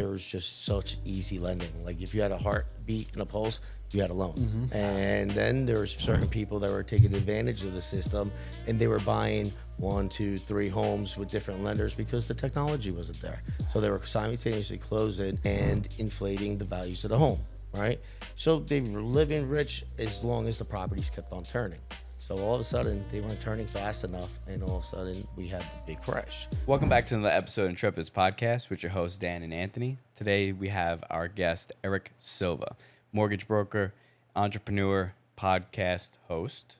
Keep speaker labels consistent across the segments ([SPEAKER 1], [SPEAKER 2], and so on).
[SPEAKER 1] there was just such easy lending. Like if you had a heartbeat and a pulse, you had a loan. And then there were certain people that were taking advantage of the system, and they were buying 1, 2, 3 homes with different lenders because the technology wasn't there. So they were simultaneously closing and inflating the values of the home, right? So they were living rich as long as the properties kept on turning. So all of a sudden, they weren't turning fast enough, and all of a sudden, we had the big crash.
[SPEAKER 2] Welcome back to another episode of Intrepidus Podcast with your hosts, Dan and Anthony. Today, we have our guest, Eric Silva, mortgage broker, entrepreneur, podcast host.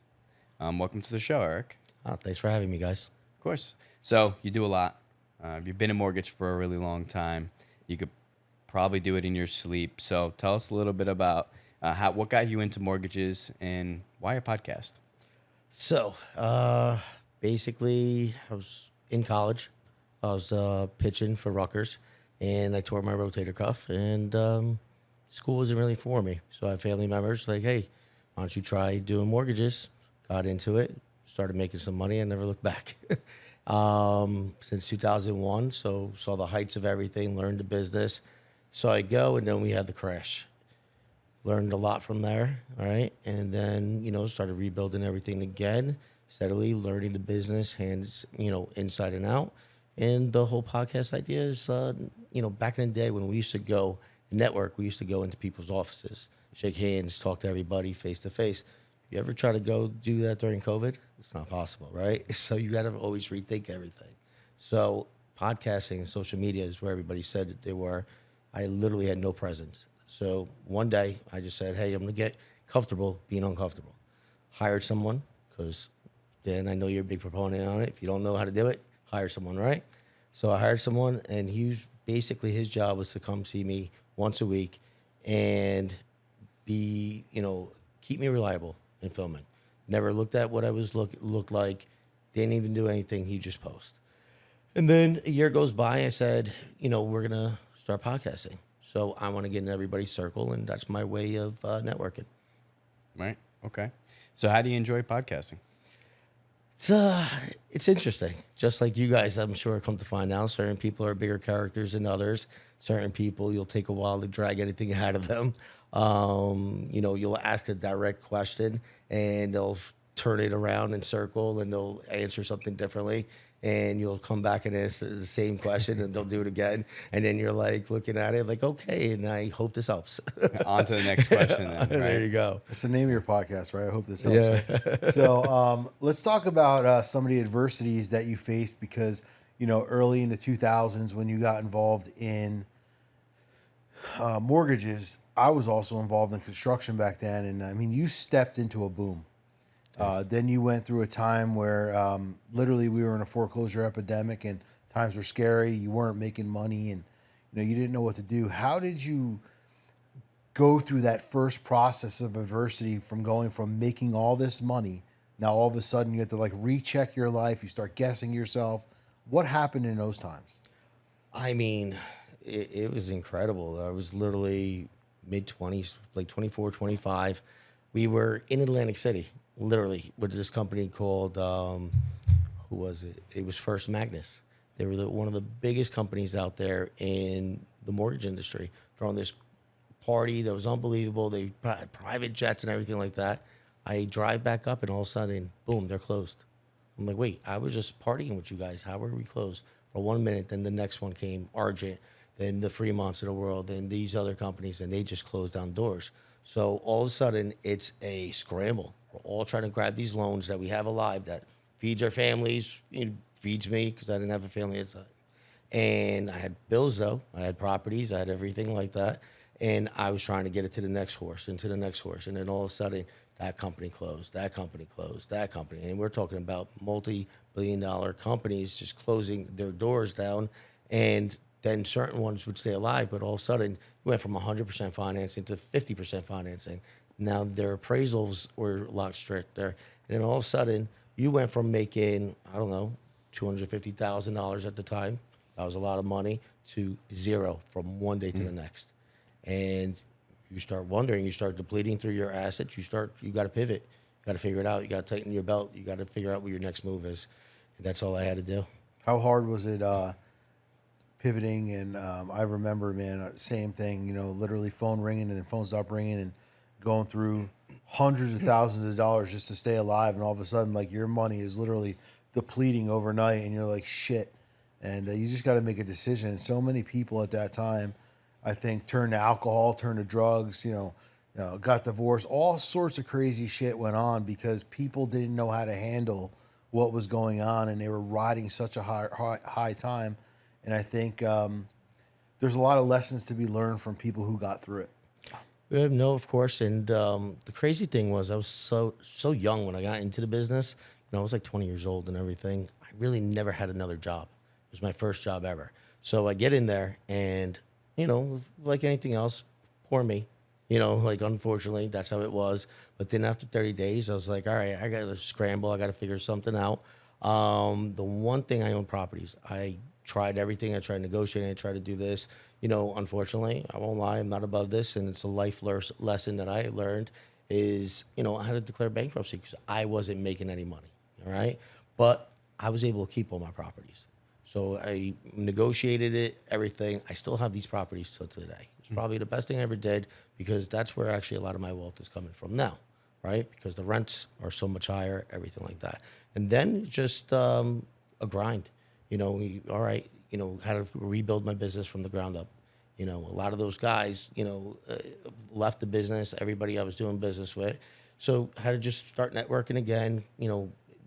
[SPEAKER 2] Welcome to the show, Eric.
[SPEAKER 1] Oh, thanks for having me, guys.
[SPEAKER 2] Of course. So, you do a lot. You've been in mortgage for a really long time. You could probably do it in your sleep. So, tell us a little bit about what got you into mortgages and why a podcast?
[SPEAKER 1] So, basically, I was in college. I was pitching for Rutgers, and I tore my rotator cuff, and school wasn't really for me. So I had family members like, hey, why don't you try doing mortgages? Got into it, started making some money, and never looked back. Since 2001, so saw the heights of everything, learned the business. So I go, and then we had the crash. Learned a lot from there, all right? And then, started rebuilding everything again, steadily learning the business, hands, inside and out. And the whole podcast idea is, back in the day when we used to go network, we used to go into people's offices, shake hands, talk to everybody face to face. You ever try to go do that during COVID? It's not possible, right? So you got to always rethink everything. So podcasting and social media is where everybody said that they were. I literally had no presence. So one day I just said, hey, I'm going to get comfortable being uncomfortable. Hired someone because, Dan, I know you're a big proponent on it. If you don't know how to do it, hire someone, right? So I hired someone, and his job was to come see me once a week and keep me reliable in filming. Never looked at what I was looked like. Didn't even do anything. He just post. And then a year goes by. I said, we're going to start podcasting. So I want to get in everybody's circle, and that's my way of networking.
[SPEAKER 2] Right. Okay. So how do you enjoy podcasting?
[SPEAKER 1] It's interesting. Just like you guys, I'm sure, come to find out, certain people are bigger characters than others. Certain people, you'll take a while to drag anything out of them. You'll ask a direct question, and they'll turn it around in circle, and they'll answer something differently. And you'll come back and ask the same question, and they'll do it again. And then you're like looking at it like, okay, and I hope this helps.
[SPEAKER 2] On to the next question then, right?
[SPEAKER 1] There you go.
[SPEAKER 3] That's the name of your podcast, right? I hope this helps. Yeah. So let's talk about some of the adversities that you faced because, early in the 2000s when you got involved in mortgages, I was also involved in construction back then. And, you stepped into a boom. Then you went through a time where literally we were in a foreclosure epidemic and times were scary. You weren't making money and you didn't know what to do. How did you go through that first process of adversity from going from making all this money? Now all of a sudden you have to recheck your life. You start guessing yourself. What happened in those times?
[SPEAKER 1] It was incredible. I was literally mid-20s, like 24, 25. We were in Atlantic City. Literally, with this company called, who was it? It was First Magnus. They were one of the biggest companies out there in the mortgage industry. Throwing this party that was unbelievable. They had private jets and everything like that. I drive back up, and all of a sudden, boom, they're closed. I'm like, wait, I was just partying with you guys. How were we closed? For 1 minute, then the next one came, Argent, then the Fremonts of the world, then these other companies, and they just closed down doors. So all of a sudden, it's a scramble. We're all trying to grab these loans that we have alive that feeds our families, feeds me because I didn't have a family at the time. And I had bills, though. I had properties. I had everything like that. And I was trying to get it to the next horse and to the next horse. And then all of a sudden, that company closed, that company closed, that company. And we're talking about multi-billion-dollar companies just closing their doors down. And then certain ones would stay alive, but all of a sudden, you went from 100% financing to 50% financing. Now their appraisals were a lot stricter. And then all of a sudden, you went from making, $250,000 at the time, that was a lot of money, to zero from one day to the next. And you start wondering, you start depleting through your assets, you got to pivot. You got to figure it out. You got to tighten your belt. You got to figure out what your next move is. And that's all I had to do.
[SPEAKER 3] How hard was it pivoting, and I remember, man, same thing. You know, literally phone ringing and then phone stopped ringing, and going through hundreds of thousands of dollars just to stay alive, and all of a sudden, like, your money is literally depleting overnight, and you're like, shit. And you just got to make a decision. And so many people at that time, I think, turned to alcohol, turned to drugs, got divorced. All sorts of crazy shit went on because people didn't know how to handle what was going on, and they were riding such a high time. And I think there's a lot of lessons to be learned from people who got through it.
[SPEAKER 1] No, of course. And the crazy thing was I was so young when I got into the business. I was like 20 years old and everything. I really never had another job. It was my first job ever. So I get in there and, like anything else, poor me. Like, unfortunately, that's how it was. But then after 30 days, I was like, all right, I got to scramble. I got to figure something out. The one thing, I own properties. I tried everything. I tried negotiating. I tried to do this. Unfortunately, I won't lie, I'm not above this. And it's a life lesson that I learned is, I had to declare bankruptcy because I wasn't making any money. All right. But I was able to keep all my properties. So I negotiated it, everything. I still have these properties till today. It's probably the best thing I ever did because that's where actually a lot of my wealth is coming from now, right? Because the rents are so much higher, everything like that. And then just a grind, all right, how to rebuild my business from the ground up. A lot of those guys, left the business, everybody I was doing business with. So I had to just start networking again,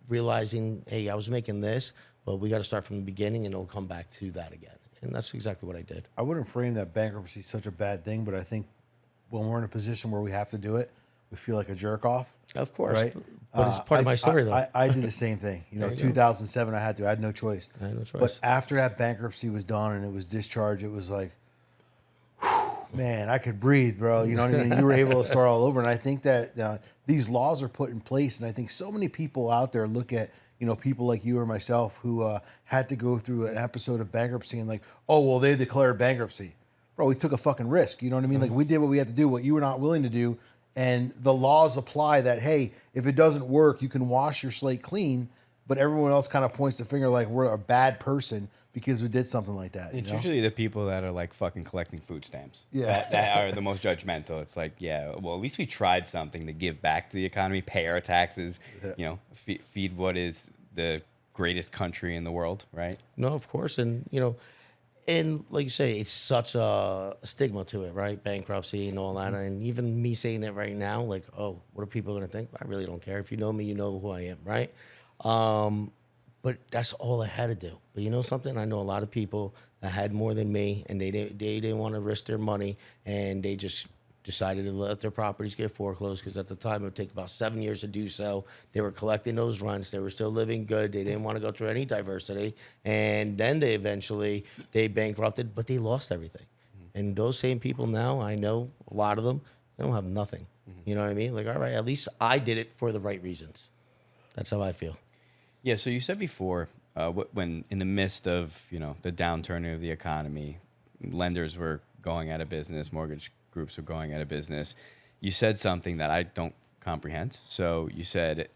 [SPEAKER 1] realizing, hey, I was making this, but we got to start from the beginning and it'll come back to that again. And that's exactly what I did.
[SPEAKER 3] I wouldn't frame that bankruptcy as such a bad thing, but I think when we're in a position where we have to do it, we feel like a jerk off.
[SPEAKER 1] Of course.
[SPEAKER 3] Right?
[SPEAKER 1] But it's part of my story, though.
[SPEAKER 3] I did the same thing. 2007, I had no choice.
[SPEAKER 1] I had no choice.
[SPEAKER 3] But after that bankruptcy was done and it was discharged, it was like, man, I could breathe, bro. You know what I mean? You were able to start all over. And I think that these laws are put in place. And I think so many people out there look at, people like you or myself who had to go through an episode of bankruptcy and like, oh, well, they declared bankruptcy. Bro, we took a fucking risk. You know what I mean? Like, we did what we had to do, what you were not willing to do. And the laws apply that, hey, if it doesn't work, you can wash your slate clean. But everyone else kind of points the finger like we're a bad person because we did something like that.
[SPEAKER 2] It's usually the people that are like fucking collecting food stamps.
[SPEAKER 3] Yeah.
[SPEAKER 2] That are the most judgmental. It's like, yeah, well, at least we tried something to give back to the economy, pay our taxes, feed what is the greatest country in the world, right?
[SPEAKER 1] No, of course. And, and like you say, it's such a stigma to it, right? Bankruptcy and all that. And even me saying it right now, like, oh, what are people going to think? I really don't care. If you know me, you know who I am, right? But that's all I had to do. But you know something? I know a lot of people that had more than me, and they didn't want to risk their money, and they just decided to let their properties get foreclosed because at the time it would take about 7 years to do so. They were collecting those rents. They were still living good. They didn't want to go through any diversity. And then they bankrupted, but they lost everything. And those same people now, I know a lot of them, they don't have nothing. You know what I mean? Like, all right, at least I did it for the right reasons. That's how I feel.
[SPEAKER 2] Yeah, so you said before, when in the midst of, the downturn of the economy, lenders were going out of business, mortgage groups were going out of business, you said something that I don't comprehend. So you said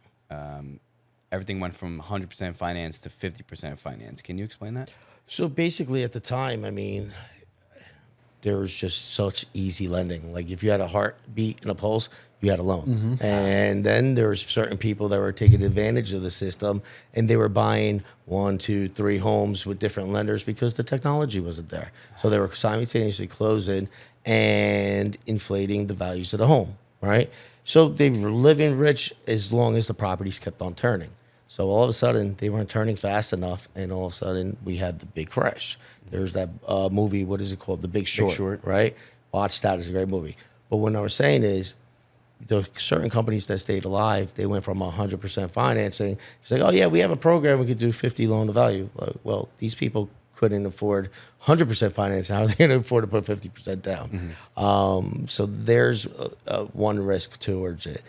[SPEAKER 2] everything went from 100% finance to 50% finance. Can you explain that?
[SPEAKER 1] So basically at the time, I mean, there was just such easy lending. Like if you had a heartbeat and a pulse, you had a loan. And then there was certain people that were taking advantage of the system and they were buying 1, 2, 3 homes with different lenders because the technology wasn't there. So they were simultaneously closing and inflating the values of the home, right? So they were living rich as long as the properties kept on turning. So all of a sudden they weren't turning fast enough, and all of a sudden we had the big crash. There's that movie, what is it called? The Big Short, right? Watch that. It's a great movie. But what I was saying is, the certain companies that stayed alive, they went from 100% financing. It's like, oh yeah, we have a program, we could do 50 loan to value. Well, these people couldn't afford 100% finance. How are they going to afford to put 50% down? So there's one risk towards it.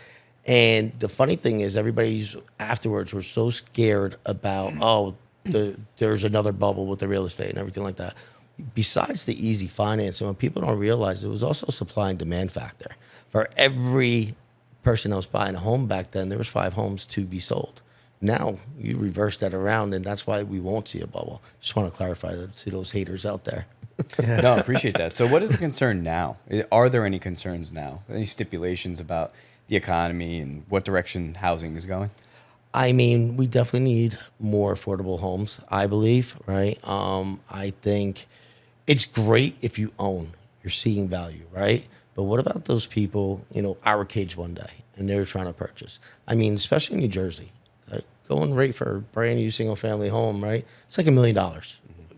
[SPEAKER 1] And the funny thing is, everybody's afterwards were so scared about, there's another bubble with the real estate and everything like that. Besides the easy financing, what people don't realize, there was also a supply and demand factor. For every person that was buying a home back then, there was 5 homes to be sold. Now you reverse that around, and that's why we won't see a bubble. Just want to clarify that to those haters out there.
[SPEAKER 2] No, I appreciate that. So what is the concern now? Are there any concerns now? Any stipulations about the economy and what direction housing is going?
[SPEAKER 1] I mean, we definitely need more affordable homes, I believe, right? I think it's great if you own, you're seeing value, right? But what about those people, our kids one day, and they're trying to purchase? I mean, especially in New Jersey, going rate for a brand new single family home, right? It's like $1 million.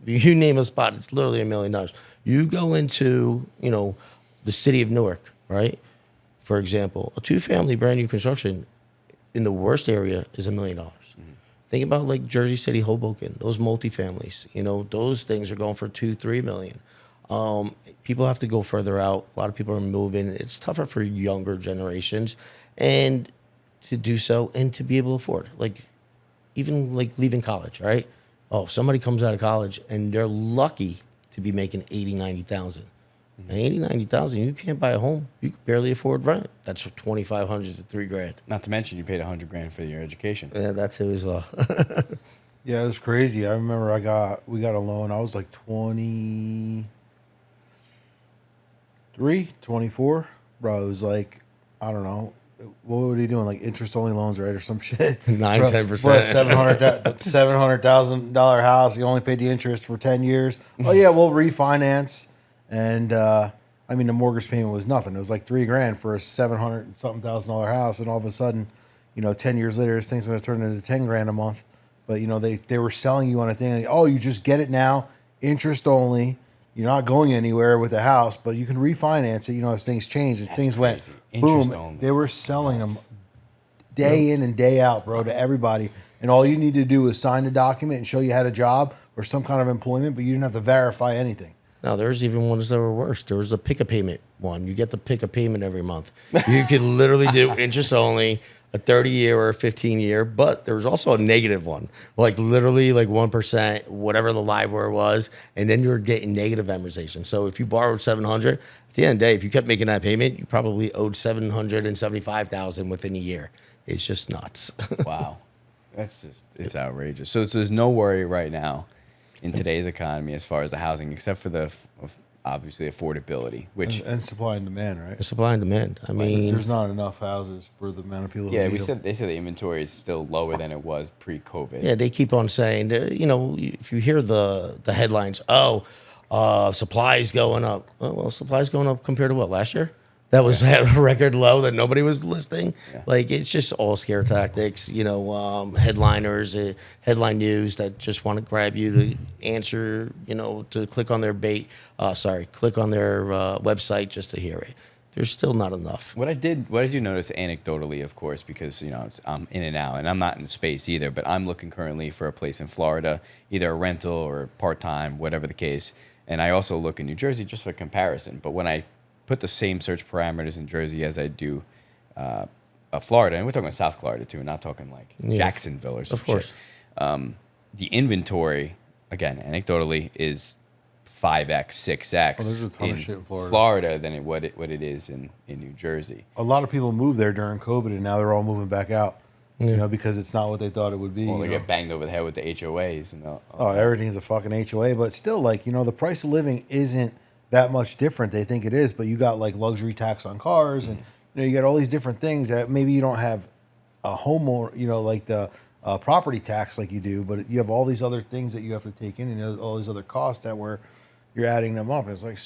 [SPEAKER 1] You name a spot, it's literally $1 million. You go into, the city of Newark, right? For example, a 2-family brand new construction in the worst area is $1 million. Think about like Jersey City, Hoboken, those multifamilies. Those things are going for $2-3 million. People have to go further out. A lot of people are moving. It's tougher for younger generations, and to do so and to be able to afford, like even like leaving college, right? Oh, somebody comes out of college and they're lucky to be making 80, 90,000. And 80, 90,000, you can't buy a home. You can barely afford rent. That's $2,500 to $3,000.
[SPEAKER 2] Not to mention you paid $100,000 for your education.
[SPEAKER 1] Yeah, that's it as well.
[SPEAKER 3] Yeah, it was crazy. I remember we got a loan. I was like 23, 24. Bro, it was like, I don't know. What were they doing? Like interest only loans, right? Or some shit.
[SPEAKER 1] 9-10%.
[SPEAKER 3] $700,000 house. You only paid the interest for 10 years. Oh yeah, we'll refinance. And I mean, the mortgage payment was nothing. It was like $3,000 for a $700-something thousand house. And all of a sudden, 10 years later, this thing's going to turn into $10,000 a month. But they were selling you on a thing. Like, oh, you just get it now, interest only. You're not going anywhere with the house, but you can refinance it. As things change and things
[SPEAKER 2] crazy.
[SPEAKER 3] went boom.
[SPEAKER 2] Interest only.
[SPEAKER 3] They were selling them day in and day out, bro, to everybody. And all you need to do is sign the document and show you had a job or some kind of employment, but you didn't have to verify anything.
[SPEAKER 1] No, there's even ones that were worse. There was the pick a payment one. You get the pick a payment every month. You could literally do interest only, a 30-year or a 15-year, but there was also a negative one, like literally like 1%, whatever the LIBOR was, and then you were getting negative amortization. So if you borrowed $700, at the end of the day, if you kept making that payment, you probably owed $775,000 within a year. It's just nuts.
[SPEAKER 2] Wow. It's outrageous. So there's no worry right now in today's economy as far as the housing, except for the obviously affordability, which
[SPEAKER 3] and supply and demand, right?
[SPEAKER 1] Supply and demand. I mean,
[SPEAKER 3] there's not enough houses for the amount of people.
[SPEAKER 2] yeah,
[SPEAKER 3] who need them.
[SPEAKER 2] they said the inventory is still lower than it was pre-COVID.
[SPEAKER 1] yeah, they keep on saying, if you hear the headlines, supply is going up. Oh, well, supply is going up compared to what, last year? That was at a record low that nobody was listing.
[SPEAKER 2] Yeah.
[SPEAKER 1] Like, it's just all scare tactics, headliners, headline news that just want to grab you to answer, to click on their click on their website just to hear it. There's still not enough.
[SPEAKER 2] What I do notice anecdotally, of course, because I'm in and out, and I'm not in the space either. But I'm looking currently for a place in Florida, either a rental or part time, whatever the case. And I also look in New Jersey just for comparison. But when I put the same search parameters in Jersey as I do Florida, and we're talking South Florida too, not talking like Jacksonville or some shit.
[SPEAKER 1] Of course.
[SPEAKER 2] The inventory, again, anecdotally, is 5x, 6x
[SPEAKER 3] there's a ton of shit in
[SPEAKER 2] Florida than what it is in New Jersey.
[SPEAKER 3] A lot of people moved there during COVID, and now they're all moving back out. Because it's not what they thought it would be.
[SPEAKER 2] Well, they get banged over the head with the HOAs.
[SPEAKER 3] Everything's a fucking HOA, but still, the price of living isn't that much different. They think it is, but you got like luxury tax on cars, and you got all these different things that maybe you don't have a home or like the property tax like you do, but you have all these other things that you have to take in, and all these other costs that you're adding them up. And it's like,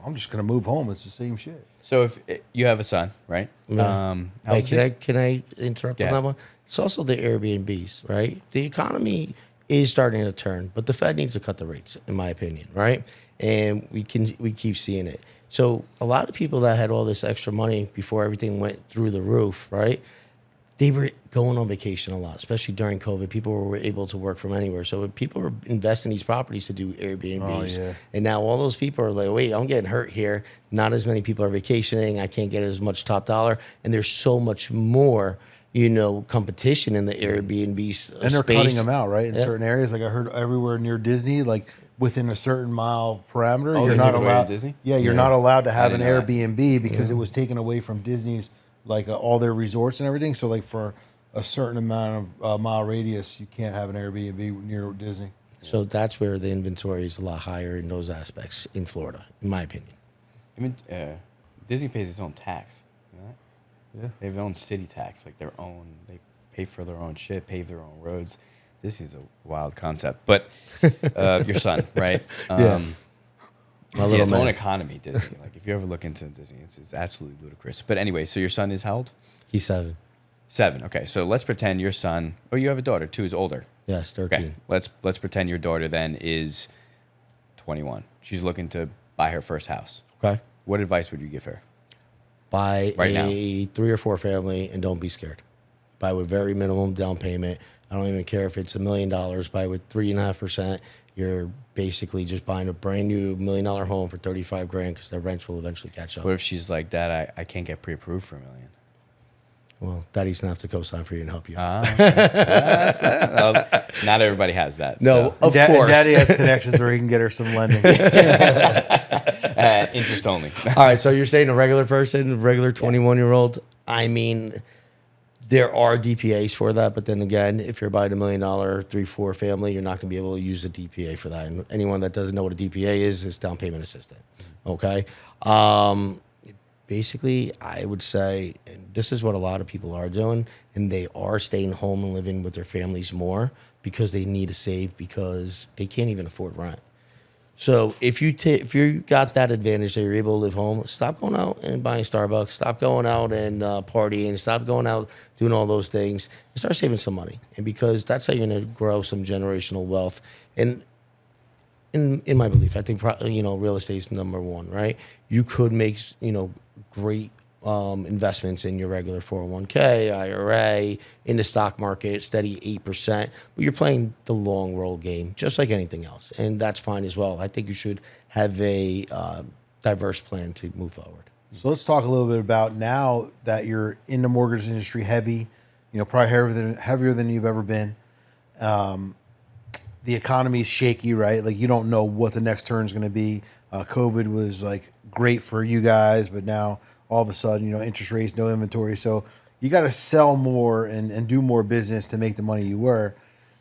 [SPEAKER 3] I'm just gonna move home. It's the same shit.
[SPEAKER 2] So if you have a son, right?
[SPEAKER 1] Yeah. Can I interrupt on that one? It's also the Airbnbs, right? The economy is starting to turn, but the Fed needs to cut the rates, in my opinion, right? And we keep seeing it. So a lot of people that had all this extra money before everything went through the roof, right? They were going on vacation a lot, especially during COVID. People were able to work from anywhere. So people were investing in these properties to do Airbnbs.
[SPEAKER 3] Oh, yeah.
[SPEAKER 1] And now all those people are like, wait, I'm getting hurt here. Not as many people are vacationing. I can't get as much top dollar. And there's so much more, competition in the Airbnb space.
[SPEAKER 3] And they're cutting them out, right? In certain areas. Like I heard everywhere near Disney, like within a certain mile parameter, you're not allowed.
[SPEAKER 2] Disney?
[SPEAKER 3] Yeah, you're not allowed to have an Airbnb because it was taken away from Disney's, like all their resorts and everything. So like for a certain amount of mile radius, you can't have an Airbnb near Disney.
[SPEAKER 1] So that's where the inventory is a lot higher in those aspects in Florida, in my opinion.
[SPEAKER 2] I mean, Disney pays its own tax. You know that?
[SPEAKER 3] Yeah.
[SPEAKER 2] They have their own city tax, like their own. They pay for their own shit, pave their own roads. This is a wild concept. But your son, right?
[SPEAKER 1] Yeah. My
[SPEAKER 2] See,
[SPEAKER 1] little
[SPEAKER 2] its own
[SPEAKER 1] man.
[SPEAKER 2] economy, Disney. Like if you ever look into Disney, it's absolutely ludicrous. But anyway, so your son is how old?
[SPEAKER 1] He's 7.
[SPEAKER 2] 7. Okay, so let's pretend your son. Oh, you have a daughter too. Is older.
[SPEAKER 1] Yes, 13.
[SPEAKER 2] Okay, let's pretend your daughter then is 21. She's looking to buy her first house.
[SPEAKER 1] Okay.
[SPEAKER 2] What advice would you give her?
[SPEAKER 1] Buy
[SPEAKER 2] Right
[SPEAKER 1] a 3 or 4 family and don't be scared. Buy with very minimum down payment. I don't even care if it's $1 million. Buy with 3.5%. You're basically just buying a brand new $1 million home for $35,000 because the rents will eventually catch up.
[SPEAKER 2] What if she's like, Dad, I can't get pre-approved for $1 million?
[SPEAKER 1] Well, Daddy's gonna have to co-sign for you and help you.
[SPEAKER 2] Well, not everybody has that.
[SPEAKER 1] No,
[SPEAKER 2] so.
[SPEAKER 1] of course.
[SPEAKER 3] Daddy has connections where he can get her some lending.
[SPEAKER 2] Interest only.
[SPEAKER 1] All right, so you're saying a regular person, a regular 21-year-old. I mean, there are DPAs for that, but then again, if you're buying $1 million 3-4 family, you're not going to be able to use a DPA for that. And anyone that doesn't know what a DPA is down payment assistant. Okay. Basically, I would say, and this is what a lot of people are doing, and they are staying home and living with their families more because they need to save because they can't even afford rent. So if you got that advantage that you're able to live home, stop going out and buying Starbucks, stop going out and partying, stop going out doing all those things, and start saving some money. And because that's how you're going to grow some generational wealth. And in my belief, I think real estate is number one, right? You could make great investments in your regular 401k, IRA, in the stock market, steady 8%, but you're playing the long roll game, just like anything else, and that's fine as well. I think you should have a diverse plan to move forward.
[SPEAKER 3] So let's talk a little bit about now that you're in the mortgage industry heavy, probably heavier than you've ever been. The economy is shaky, right? Like you don't know what the next turn is going to be. COVID was like great for you guys, but now all of a sudden, interest rates, no inventory. So you got to sell more and do more business to make the money you were.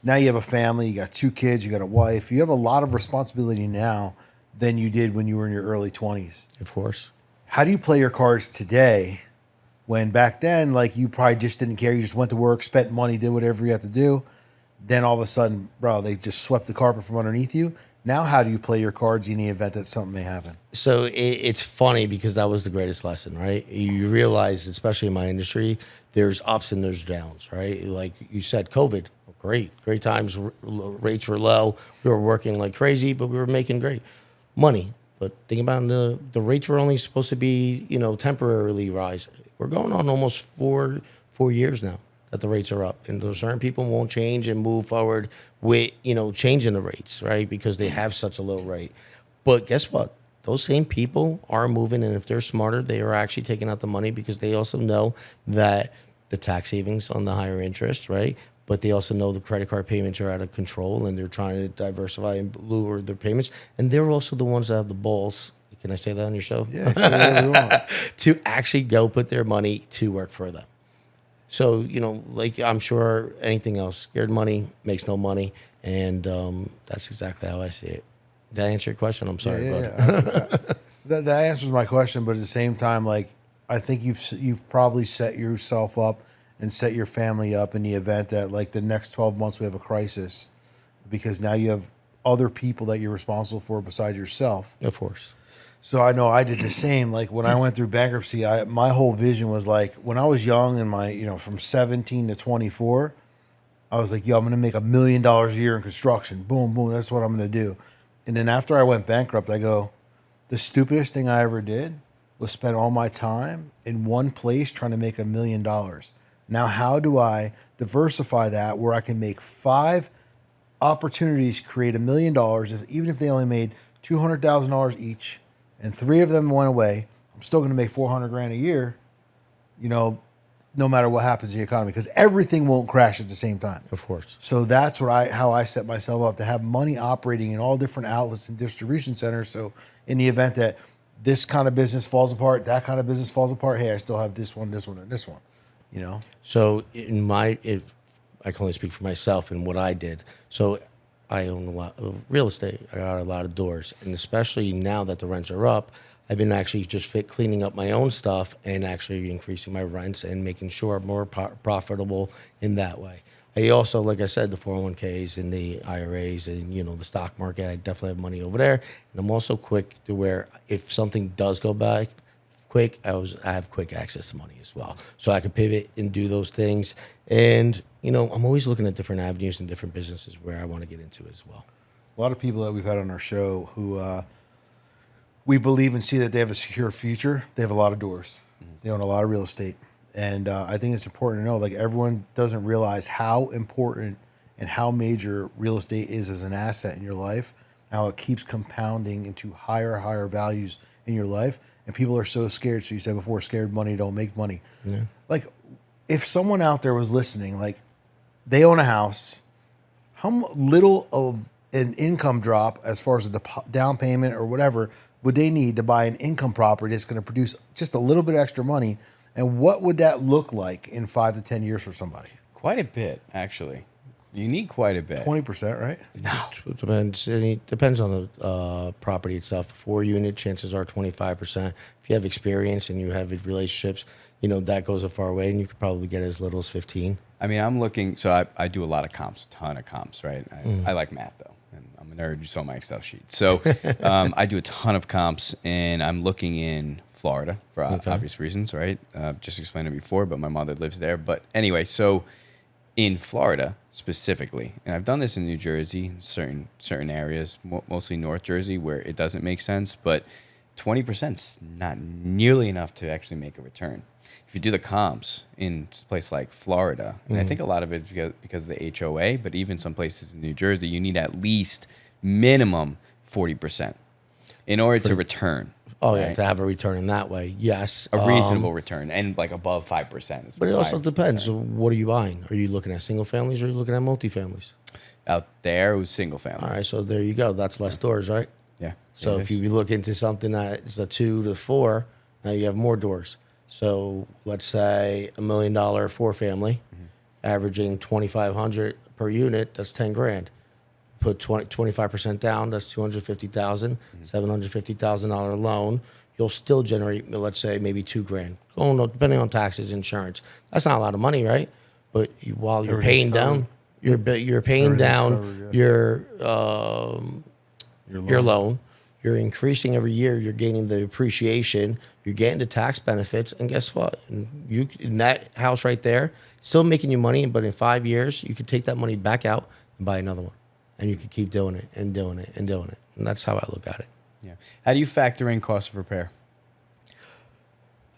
[SPEAKER 3] Now you have a family, you got 2 kids, you got a wife. You have a lot of responsibility now than you did when you were in your early 20s.
[SPEAKER 1] Of course.
[SPEAKER 3] How do you play your cards today when back then, like you probably just didn't care. You just went to work, spent money, did whatever you had to do. Then all of a sudden, bro, they just swept the carpet from underneath you. Now, how do you play your cards in the event that something may happen?
[SPEAKER 1] So it's funny because that was the greatest lesson, right? You realize, especially in my industry, there's ups and there's downs, right? Like you said, COVID, great times. Rates were low. We were working like crazy, but we were making great money. But think about the rates were only supposed to be, temporarily rise. We're going on almost four years now that the rates are up, and there's certain people won't change and move forward with changing the rates, right? Because they have such a low rate. But guess what? Those same people are moving, and if they're smarter, they are actually taking out the money because they also know that the tax savings on the higher interest, right? But they also know the credit card payments are out of control, and they're trying to diversify and lower their payments. And they're also the ones that have the balls. Can I say that on your show?
[SPEAKER 3] Yeah, sure, whatever you want.
[SPEAKER 1] To actually go put their money to work for them. So, like I'm sure anything else, scared money makes no money. And that's exactly how I see it. Did that answer your question? I'm sorry, bud.
[SPEAKER 3] Yeah. That answers my question, but at the same time, like I think you've probably set yourself up and set your family up in the event that like the next 12 months we have a crisis, because now you have other people that you're responsible for besides yourself.
[SPEAKER 1] Of course.
[SPEAKER 3] So I know I did the same. Like when I went through bankruptcy, my whole vision was like when I was young and from 17 to 24, I was like, yo, I'm going to make $1 million a year in construction. Boom, boom. That's what I'm going to do. And then after I went bankrupt, I go, the stupidest thing I ever did was spend all my time in one place trying to make $1 million. Now, how do I diversify that where I can make 5 opportunities, create $1 million, even if they only made $200,000 each, and 3 of them went away, I'm still going to make $400,000 a year, no matter what happens in the economy, because everything won't crash at the same time.
[SPEAKER 1] Of course.
[SPEAKER 3] So that's how I set myself up to have money operating in all different outlets and distribution centers. So in the event that this kind of business falls apart, that kind of business falls apart, hey, I still have this one, and this one. You know,
[SPEAKER 1] So if I can only speak for myself and what I did. So I own a lot of real estate. I got a lot of doors, and especially now that the rents are up, I've been actually just cleaning up my own stuff and actually increasing my rents and making sure I'm more profitable in that way. I also, like I said, the 401ks and the IRAs and the stock market. I definitely have money over there, and I'm also quick to where if something does go back quick, I have quick access to money as well, so I can pivot and do those things. And I'm always looking at different avenues and different businesses where I want to get into as well.
[SPEAKER 3] a lot of people that we've had on our show who we believe and see that they have a secure future. They have a lot of doors. They own a lot of real estate. And I think it's important to know, like, everyone doesn't realize how important and how major real estate is as an asset in your life, how it keeps compounding into higher values in your life. And people are so scared. So you said before, scared money don't make money. Yeah. Like, if someone out there was listening, like, they own a house, how little of an income drop as far as a down payment or whatever would they need to buy an income property that's going to produce just a little bit extra money? And what would that look like in 5 to 10 years for somebody?
[SPEAKER 2] Quite a bit, actually. You need quite a bit.
[SPEAKER 3] 20%, right?
[SPEAKER 1] No, it depends. It depends on the property itself. 4-unit, chances are 25%. If you have experience and you have relationships, that goes a far way, and you could probably get as little as 15.
[SPEAKER 2] I mean, I'm looking. So I do a lot of comps, ton of comps, right? I like math though, and I'm a nerd. You saw my Excel sheet. So I do a ton of comps, and I'm looking in Florida for obvious reasons, right? Just explained it before, but my mother lives there. But anyway, so in Florida specifically, and I've done this in New Jersey, certain areas, mostly North Jersey, where it doesn't make sense, but 20% is not nearly enough to actually make a return. If you do the comps in a place like Florida, and I think a lot of it is because of the HOA, but even some places in New Jersey, you need at least minimum 40% in order to return.
[SPEAKER 1] Oh, yeah, to have a return in that way, yes.
[SPEAKER 2] A reasonable return, and like above 5%.
[SPEAKER 1] But it also depends. What are you buying? Are you looking at single families or are you looking at multifamilies?
[SPEAKER 2] Out there, it was single family.
[SPEAKER 1] All right, so there you go. That's less doors, right?
[SPEAKER 2] Yeah.
[SPEAKER 1] So if you look into something that's a 2 to 4, now you have more doors. So let's say $1 million 4-family, averaging $2,500 per unit. That's $10,000. Put 25% down. That's $250,000. $750,000 loan. You'll still generate, let's say, maybe $2,000. Oh no, depending on taxes, insurance. That's not a lot of money, right? But while you're paying down, you're paying down your loan. You're increasing every year. You're gaining the appreciation. You're getting the tax benefits. And guess what? You in that house right there, still making you money. But in 5 years, you could take that money back out and buy another one. And you could keep doing it and doing it and doing it. And that's how I look at it.
[SPEAKER 2] Yeah. How do you factor in cost of repair?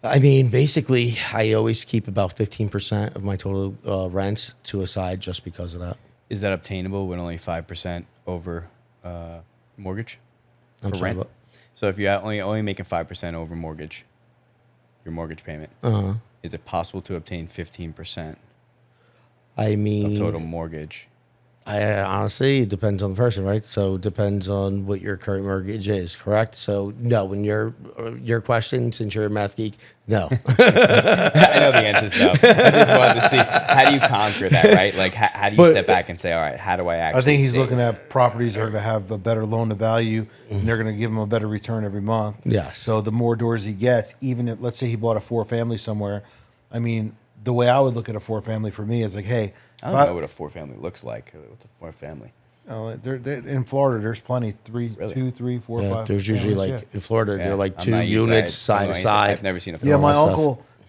[SPEAKER 1] I mean, basically, I always keep about 15% of my total rents to a side just because of that.
[SPEAKER 2] Is that obtainable with only 5% over mortgage?
[SPEAKER 1] I'm sorry, rent?
[SPEAKER 2] So if you're only making 5% over mortgage, your mortgage payment, is it possible to obtain 15%?
[SPEAKER 1] I mean,
[SPEAKER 2] of total mortgage?
[SPEAKER 1] Honestly, it depends on the person, right? So it depends on what your current mortgage is, correct? So no, when your question, since you're a math geek, no.
[SPEAKER 2] I know the answer is no. I just wanted to see, how do you conquer that, right? Like, how do you step back and say, all right, how do I actually
[SPEAKER 3] I think he's
[SPEAKER 2] save?
[SPEAKER 3] looking at properties that are going to have a better loan to value, and they're going to give him a better return every month.
[SPEAKER 1] Yes.
[SPEAKER 3] So the more doors he gets, even if, let's say he bought a 4-family somewhere, I mean, the way I would look at a 4-family for me is like, hey,
[SPEAKER 2] I don't know what a 4-family looks like. What's a 4-family?
[SPEAKER 3] In Florida, there's plenty.
[SPEAKER 2] Really?
[SPEAKER 3] 2, 3, 4, 5.
[SPEAKER 1] There's usually like in Florida, they're like
[SPEAKER 2] I'm
[SPEAKER 1] 2
[SPEAKER 2] not
[SPEAKER 1] units
[SPEAKER 2] used
[SPEAKER 1] side to side.
[SPEAKER 2] I've never seen a 4-family.
[SPEAKER 3] Yeah,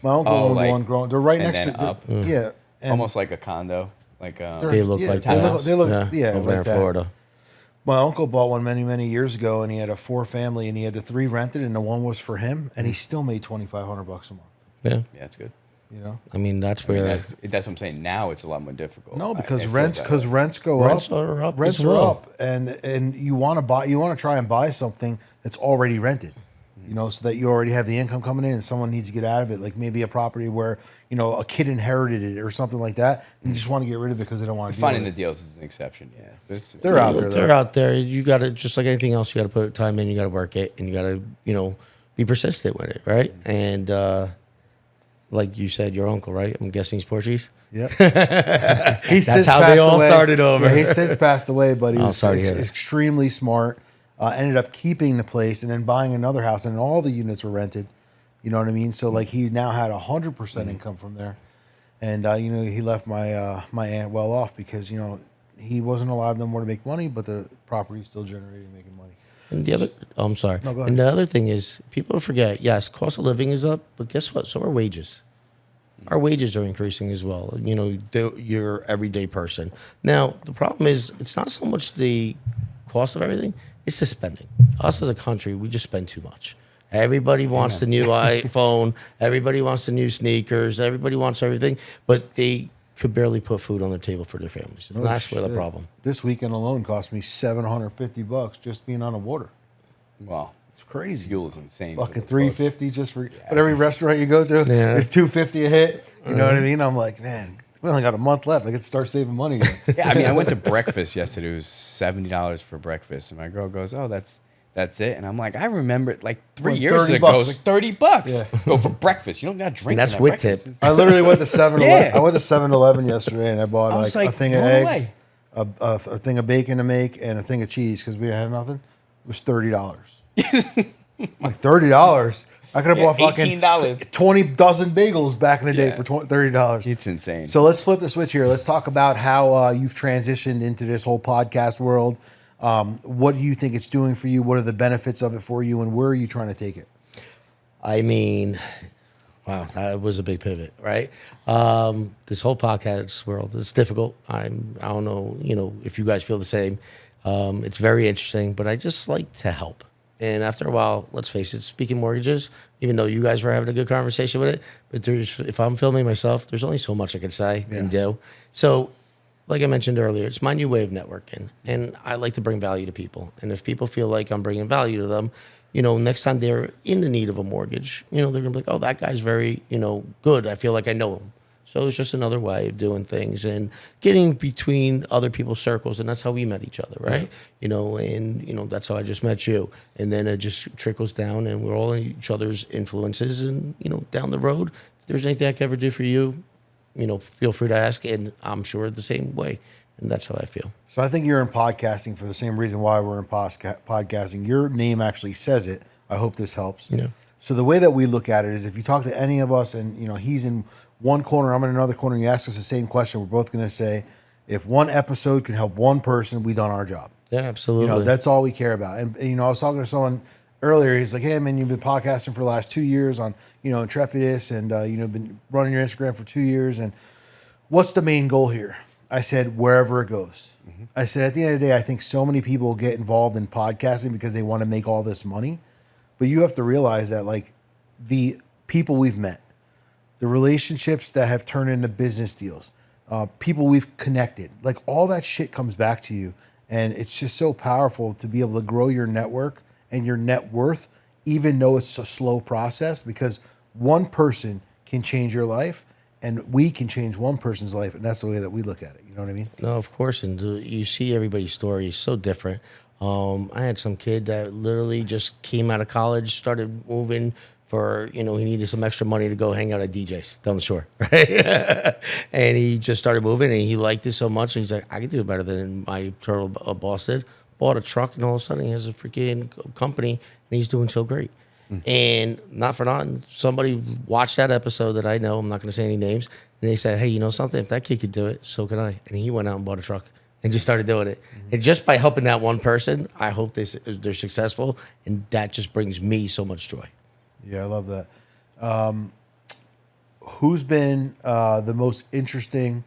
[SPEAKER 3] my uncle owned
[SPEAKER 2] like,
[SPEAKER 3] one growing. They're right
[SPEAKER 2] and
[SPEAKER 3] next
[SPEAKER 2] then
[SPEAKER 3] to
[SPEAKER 2] up.
[SPEAKER 3] yeah, and
[SPEAKER 2] Almost like a condo. Like
[SPEAKER 1] they look like
[SPEAKER 3] they
[SPEAKER 1] that.
[SPEAKER 3] look
[SPEAKER 1] over
[SPEAKER 3] like
[SPEAKER 1] there in
[SPEAKER 3] that.
[SPEAKER 1] Florida.
[SPEAKER 3] My uncle bought one many years ago, and he had a 4-family, and he had the 3 rented, and the one was for him, and he still made $2,500 a month.
[SPEAKER 1] Yeah,
[SPEAKER 2] that's good.
[SPEAKER 3] You know,
[SPEAKER 1] I mean that's where
[SPEAKER 2] that's what I'm saying. Now it's a lot more difficult.
[SPEAKER 3] no, because
[SPEAKER 2] I
[SPEAKER 3] rents go
[SPEAKER 1] rents
[SPEAKER 3] up.
[SPEAKER 1] are up.
[SPEAKER 3] Rents
[SPEAKER 1] as
[SPEAKER 3] are
[SPEAKER 1] well.
[SPEAKER 3] up, and you want to try and buy something that's already rented. You know, so that you already have the income coming in, and someone needs to get out of it. Like maybe a property where a kid inherited it or something like that, and you just want to get rid of it because they don't want to.
[SPEAKER 2] Finding the deals is an exception. Yeah,
[SPEAKER 3] they're out there.
[SPEAKER 1] They're out there. You got to, just like anything else, you got to put time in. You got to work it, and you got to be persistent with it, right? And like you said, your uncle, right? I'm guessing he's Portuguese.
[SPEAKER 3] Yep.
[SPEAKER 1] That's how they all started over.
[SPEAKER 3] Yeah, he's since passed away, but he was
[SPEAKER 1] sorry to hear that.
[SPEAKER 3] extremely smart. Ended up keeping the place and then buying another house, and all the units were rented. You know what I mean? So like he now had 100% income from there, and you know, he left my my aunt well off because, you know, he wasn't alive no more to make money, but the property still generating, making money.
[SPEAKER 1] And the other, I'm sorry.
[SPEAKER 3] No, go ahead.
[SPEAKER 1] And the other thing is, people forget. Yes, cost of living is up, but guess what? So are wages. Our wages are increasing as well. You know, your everyday person. Now the problem is, it's not so much the cost of everything; it's the spending. Us as a country, we just spend too much. Everybody wants the new iPhone. Everybody wants the new sneakers. Everybody wants everything, but they could barely put food on the table for their families. And that's where the problem.
[SPEAKER 3] This weekend alone cost me $750 just being on the water.
[SPEAKER 2] Wow.
[SPEAKER 3] It's crazy.
[SPEAKER 2] Fuel is insane.
[SPEAKER 3] Fucking $350 just for but every restaurant you go to, it's $250 a hit. You know what I mean? I'm like, man, we only got a month left. I get to start saving money again.
[SPEAKER 2] Yeah, I mean, I went to breakfast yesterday. It was $70 for breakfast, and my girl goes, "Oh, that's it." And I'm like, I remember it like 3
[SPEAKER 3] Like
[SPEAKER 2] years
[SPEAKER 3] 30
[SPEAKER 2] ago. It was
[SPEAKER 3] bucks.
[SPEAKER 2] like $30.
[SPEAKER 3] Yeah.
[SPEAKER 2] Go for breakfast. You don't got to drink.
[SPEAKER 1] And that's
[SPEAKER 2] at
[SPEAKER 1] with
[SPEAKER 2] breakfast.
[SPEAKER 1] tip.
[SPEAKER 3] I literally went to 7-Eleven.
[SPEAKER 2] Yeah.
[SPEAKER 3] I went to 7-Eleven yesterday and I bought
[SPEAKER 2] I was
[SPEAKER 3] like a
[SPEAKER 2] like,
[SPEAKER 3] thing of
[SPEAKER 2] blown
[SPEAKER 3] eggs, a thing of bacon to make, and a thing of cheese because we didn't have nothing. It was $30. Like $30. I could have bought fucking
[SPEAKER 2] $18.
[SPEAKER 3] 20 dozen bagels back in the day
[SPEAKER 2] Yeah.
[SPEAKER 3] for $30.
[SPEAKER 2] It's insane.
[SPEAKER 3] So let's flip the switch here. Let's talk about how you've transitioned into this whole podcast world. What do you think it's doing for you? What are the benefits of it for you? And where are you trying to take it?
[SPEAKER 1] I mean, wow, that was a big pivot, right? This whole podcast world is difficult. I don't know, you know, if you guys feel the same. It's very interesting, but I just like to help. And after a while, let's face it, speaking mortgages, even though you guys were having a good conversation with it, but if I'm filming myself, there's only so much I can say and do. So, like I mentioned earlier, it's my new way of networking, and I like to bring value to people. And if people feel like I'm bringing value to them, you know, next time they're in the need of a mortgage, you know, they're gonna be like, "Oh, that guy's very, you know, good. I feel like I know him." So it's just another way of doing things and getting between other people's circles, and that's how we met each other, right? Yeah. You know, and you know that's how I just met you, and then it just trickles down, and we're all in each other's influences, and you know, down the road, if there's anything I can ever do for you, you know, feel free to ask, and I'm sure the same way, and that's how I feel.
[SPEAKER 3] So I think you're in podcasting for the same reason why we're in podcasting. Your name actually says it. I hope this helps.
[SPEAKER 1] Yeah.
[SPEAKER 3] So the way that we look at it is if you talk to any of us and, you know, he's in one corner, I'm in another corner, and you ask us the same question, we're both going to say, if one episode can help one person, we've done our job.
[SPEAKER 1] Yeah, absolutely.
[SPEAKER 3] You know, that's all we care about. And, you know, I was talking to someone earlier. He's like, "Hey, man, you've been podcasting for the last 2 years on, you know, Intrepidus and, you know, been running your Instagram for 2 years. And what's the main goal here?" I said, wherever it goes. Mm-hmm. I said, at the end of the day, I think so many people get involved in podcasting because they want to make all this money. But you have to realize that, like, the people we've met, the relationships that have turned into business deals, people we've connected, like all that shit comes back to you. And it's just so powerful to be able to grow your network and your net worth, even though it's a slow process, because one person can change your life and we can change one person's life. And that's the way that we look at it. You know what I mean?
[SPEAKER 1] No, of course. And you see everybody's story is so different. I had some kid that literally just came out of college, started moving for, you know, he needed some extra money to go hang out at DJ's down the shore, right? And he just started moving, and he liked it so much. And he's like, I can do it better than my turtle boss did. Bought a truck, and all of a sudden he has a freaking company, and he's doing so great. And not for nothing, somebody watched that episode that I know, I'm not going to say any names, and they said, "Hey, you know something? If that kid could do it, so can I." And he went out and bought a truck and just started doing it. And just by helping that one person, I hope they're successful, and that just brings me so much joy.
[SPEAKER 3] Yeah, I love that. Who's been the most interesting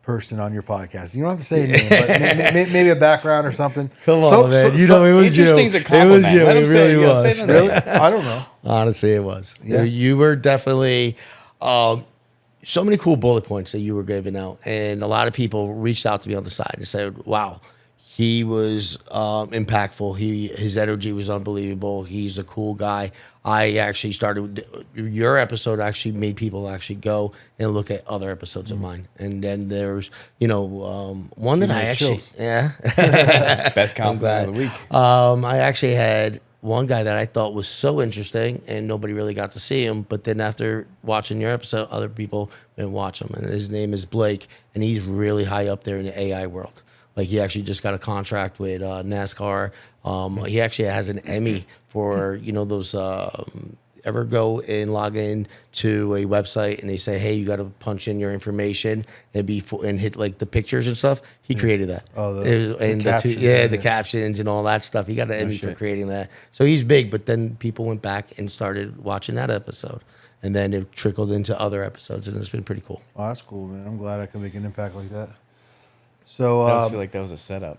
[SPEAKER 3] person on your podcast? You don't have to say a name, but maybe a background or something.
[SPEAKER 1] Come on, man. You know, it was you.
[SPEAKER 2] Interesting's a compliment.
[SPEAKER 1] It was you.
[SPEAKER 2] Let him
[SPEAKER 1] It
[SPEAKER 2] say
[SPEAKER 1] really
[SPEAKER 2] it. Yeah,
[SPEAKER 1] was.
[SPEAKER 2] say the name.
[SPEAKER 3] Really? I don't know.
[SPEAKER 1] Honestly, it was.
[SPEAKER 3] Yeah.
[SPEAKER 1] You were definitely so many cool bullet points that you were giving out. And a lot of people reached out to me on the side and said, wow, he was impactful. His energy was unbelievable. He's a cool guy. I actually started, your episode actually made people actually go and look at other episodes of mine. And then there's, you know, one that I actually,
[SPEAKER 3] chills.
[SPEAKER 1] yeah.
[SPEAKER 2] Best compliment of the week.
[SPEAKER 1] I actually had one guy that I thought was so interesting, and nobody really got to see him. But then after watching your episode, other people went and watch him, and his name is Blake, and he's really high up there in the AI world. Like he actually just got a contract with NASCAR. He actually has an Emmy for those. Ever go and log in to a website and they say, "Hey, you got to punch in your information and hit like the pictures and stuff." He created that.
[SPEAKER 3] Oh,
[SPEAKER 1] the captions and all that stuff. He got an Emmy for creating that. So he's big. But then people went back and started watching that episode, and then it trickled into other episodes, and it's been pretty cool.
[SPEAKER 3] Oh, that's cool, man. I'm glad I can make an impact like that. So
[SPEAKER 2] I feel like that was a setup.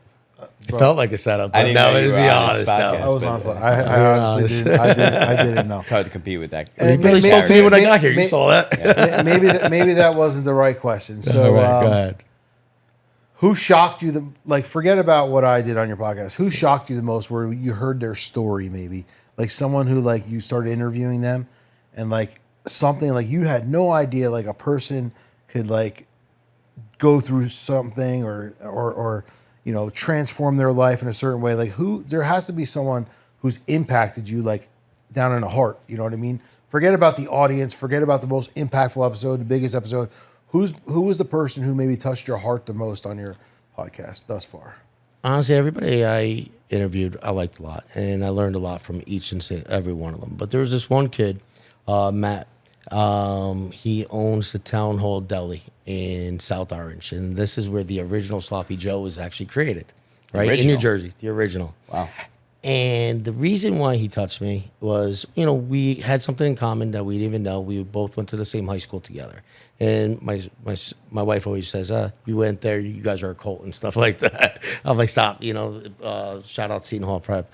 [SPEAKER 1] It felt like a setup.
[SPEAKER 2] I didn't know you were on this podcast.
[SPEAKER 3] I was honest. I honestly didn't. I didn't know.
[SPEAKER 2] It's hard to compete with that.
[SPEAKER 1] You really spoke to me when I got here. You saw that.
[SPEAKER 3] Yeah. Maybe that wasn't the right question. So,
[SPEAKER 1] all right, go ahead.
[SPEAKER 3] Who shocked you? Forget about what I did on your podcast. Who shocked you the most? Where you heard their story, maybe like someone who you started interviewing them, and something you had no idea a person could go through something or transform their life in a certain way. There has to be someone who's impacted you down in the heart. You know what I mean? Forget about the audience. Forget about the most impactful episode, the biggest episode. Who was the person who maybe touched your heart the most on your podcast thus far?
[SPEAKER 1] Honestly, everybody I interviewed, I liked a lot, and I learned a lot from each and every one of them. But there was this one kid, Matt. He owns the Town Hall Deli in South Orange, and this is where the original Sloppy Joe was actually created, right? In New Jersey, the original.
[SPEAKER 2] Wow.
[SPEAKER 1] And the reason why he touched me was, we had something in common that we didn't even know. We both went to the same high school together. And my wife always says, you went there, you guys are a cult and stuff like that. I'm like, stop, shout out Seton Hall Prep.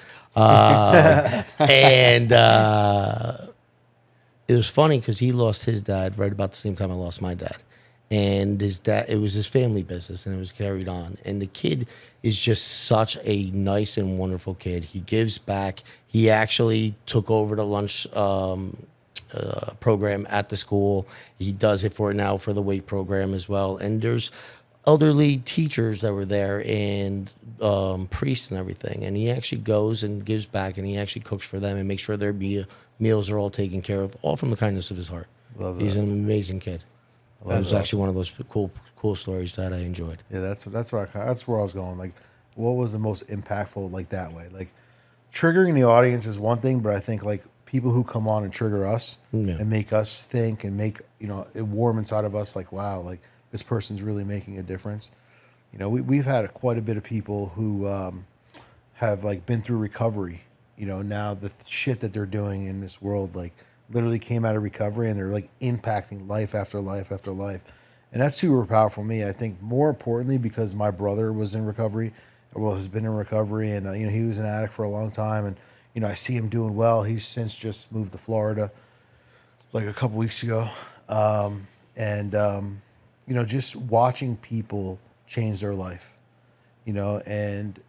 [SPEAKER 1] And it was funny because he lost his dad right about the same time I lost my dad. And his dad, it was his family business, and it was carried on. And the kid is just such a nice and wonderful kid. He gives back. He actually took over the lunch program at the school. He does it for the weight program as well. And there's elderly teachers that were there and priests and everything. And he actually goes and gives back, and he actually cooks for them and makes sure their meals are all taken care of, all from the kindness of his heart.
[SPEAKER 3] Love that.
[SPEAKER 1] He's an amazing kid. That was actually one of those cool stories that I enjoyed.
[SPEAKER 3] Yeah, that's where I was going. What was the most impactful that way? Triggering the audience is one thing, but I think people who come on and trigger us and make us think and make it warm inside of us. Wow, this person's really making a difference. We've had quite a bit of people who have been through recovery. Now the shit that they're doing in this world, literally came out of recovery, and they're impacting life after life after life. And that's super powerful for me. I think more importantly, because my brother was in recovery, has been in recovery, and he was an addict for a long time, and I see him doing well. He's since just moved to Florida a couple weeks ago. Just watching people change their life, and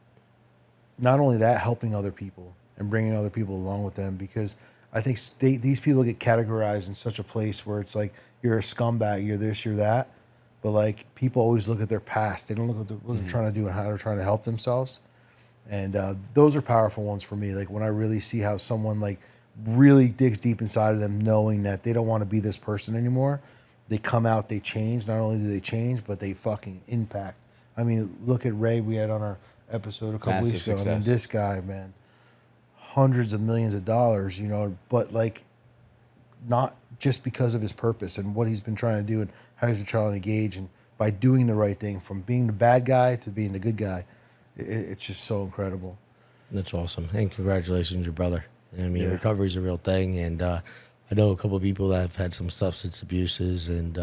[SPEAKER 3] not only that, helping other people and bringing other people along with them, because I think these people get categorized in such a place where it's you're a scumbag, you're this, you're that. But people always look at their past. They don't look at what they're trying to do and how they're trying to help themselves. And those are powerful ones for me. When I really see how someone really digs deep inside of them, knowing that they don't want to be this person anymore. They come out, they change. Not only do they change, but they fucking impact. I mean, look at Ray we had on our episode a couple weeks ago. I mean, this guy, man, hundreds of millions of dollars, but not just because of his purpose and what he's been trying to do and how he's been trying to engage, and by doing the right thing, from being the bad guy to being the good guy, it's just so incredible.
[SPEAKER 1] That's awesome. And congratulations, your brother. I mean, recovery is a real thing, and I know a couple of people that have had some substance abuses, and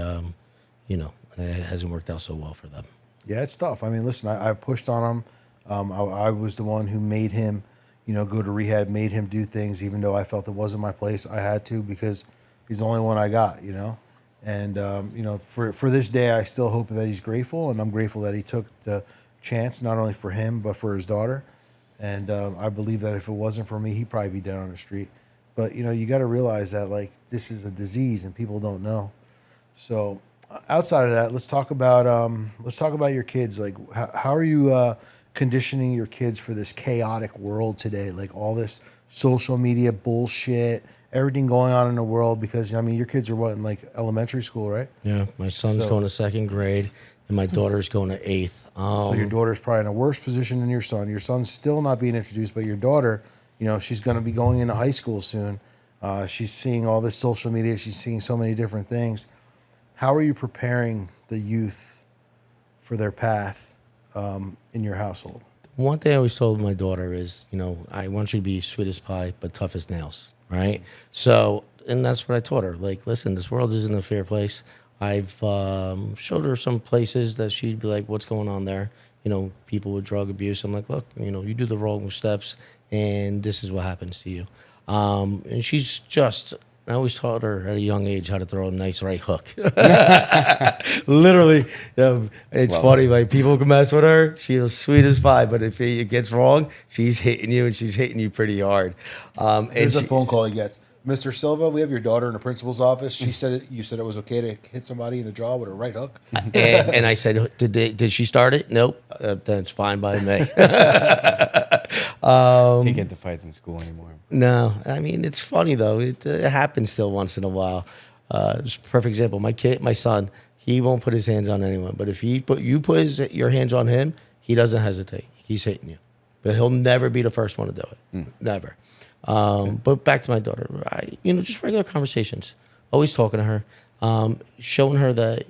[SPEAKER 1] it hasn't worked out so well for them.
[SPEAKER 3] Yeah, it's tough. I mean, listen, I pushed on him. I was the one who made him go to rehab, made him do things, even though I felt it wasn't my place. I had to, because he's the only one I got, And, for this day, I still hope that he's grateful, and I'm grateful that he took the chance, not only for him, but for his daughter. And I believe that if it wasn't for me, he'd probably be down on the street. But, you got to realize that, this is a disease and people don't know. So outside of that, let's talk about your kids. How are you conditioning your kids for this chaotic world today, like all this social media bullshit, everything going on in the world? Because I mean, your kids are what, in like elementary school, right?
[SPEAKER 1] Yeah, my son's going to 2nd grade, and my daughter's going to 8th.
[SPEAKER 3] So your daughter's probably in a worse position than your son. Your son's still not being introduced, but your daughter, you know, she's going to be going into high school soon. She's seeing all this social media. She's seeing so many different things. How are you preparing the youth for their path in your household?
[SPEAKER 1] One thing I always told my daughter is, you know, I want you to be sweet as pie, but tough as nails, right? So, and that's what I taught her. Like, listen, this world isn't a fair place. I've showed her some places that she'd be like, what's going on there? You know, people with drug abuse. I'm like, look, you know, you do the wrong steps, and this is what happens to you. And she's just, I always taught her at a young age how to throw a nice right hook. Literally, it's funny. Like, people can mess with her. She's sweet as pie, but if it gets wrong, she's hitting you, and she's hitting you pretty hard.
[SPEAKER 3] Here's a phone call he gets. Mr. Silva, we have your daughter in the principal's office. She said you said it was okay to hit somebody in the jaw with a right hook.
[SPEAKER 1] And I said, did she start it? Nope. Then it's fine by me.
[SPEAKER 2] Can't get the fights in school anymore.
[SPEAKER 1] No, I mean, it's funny though. It happens still once in a while. Just a perfect example. My son, he won't put his hands on anyone. But if you put your hands on him, he doesn't hesitate. He's hitting you. But he'll never be the first one to do it. Never. But back to my daughter, just regular conversations, always talking to her, showing her that,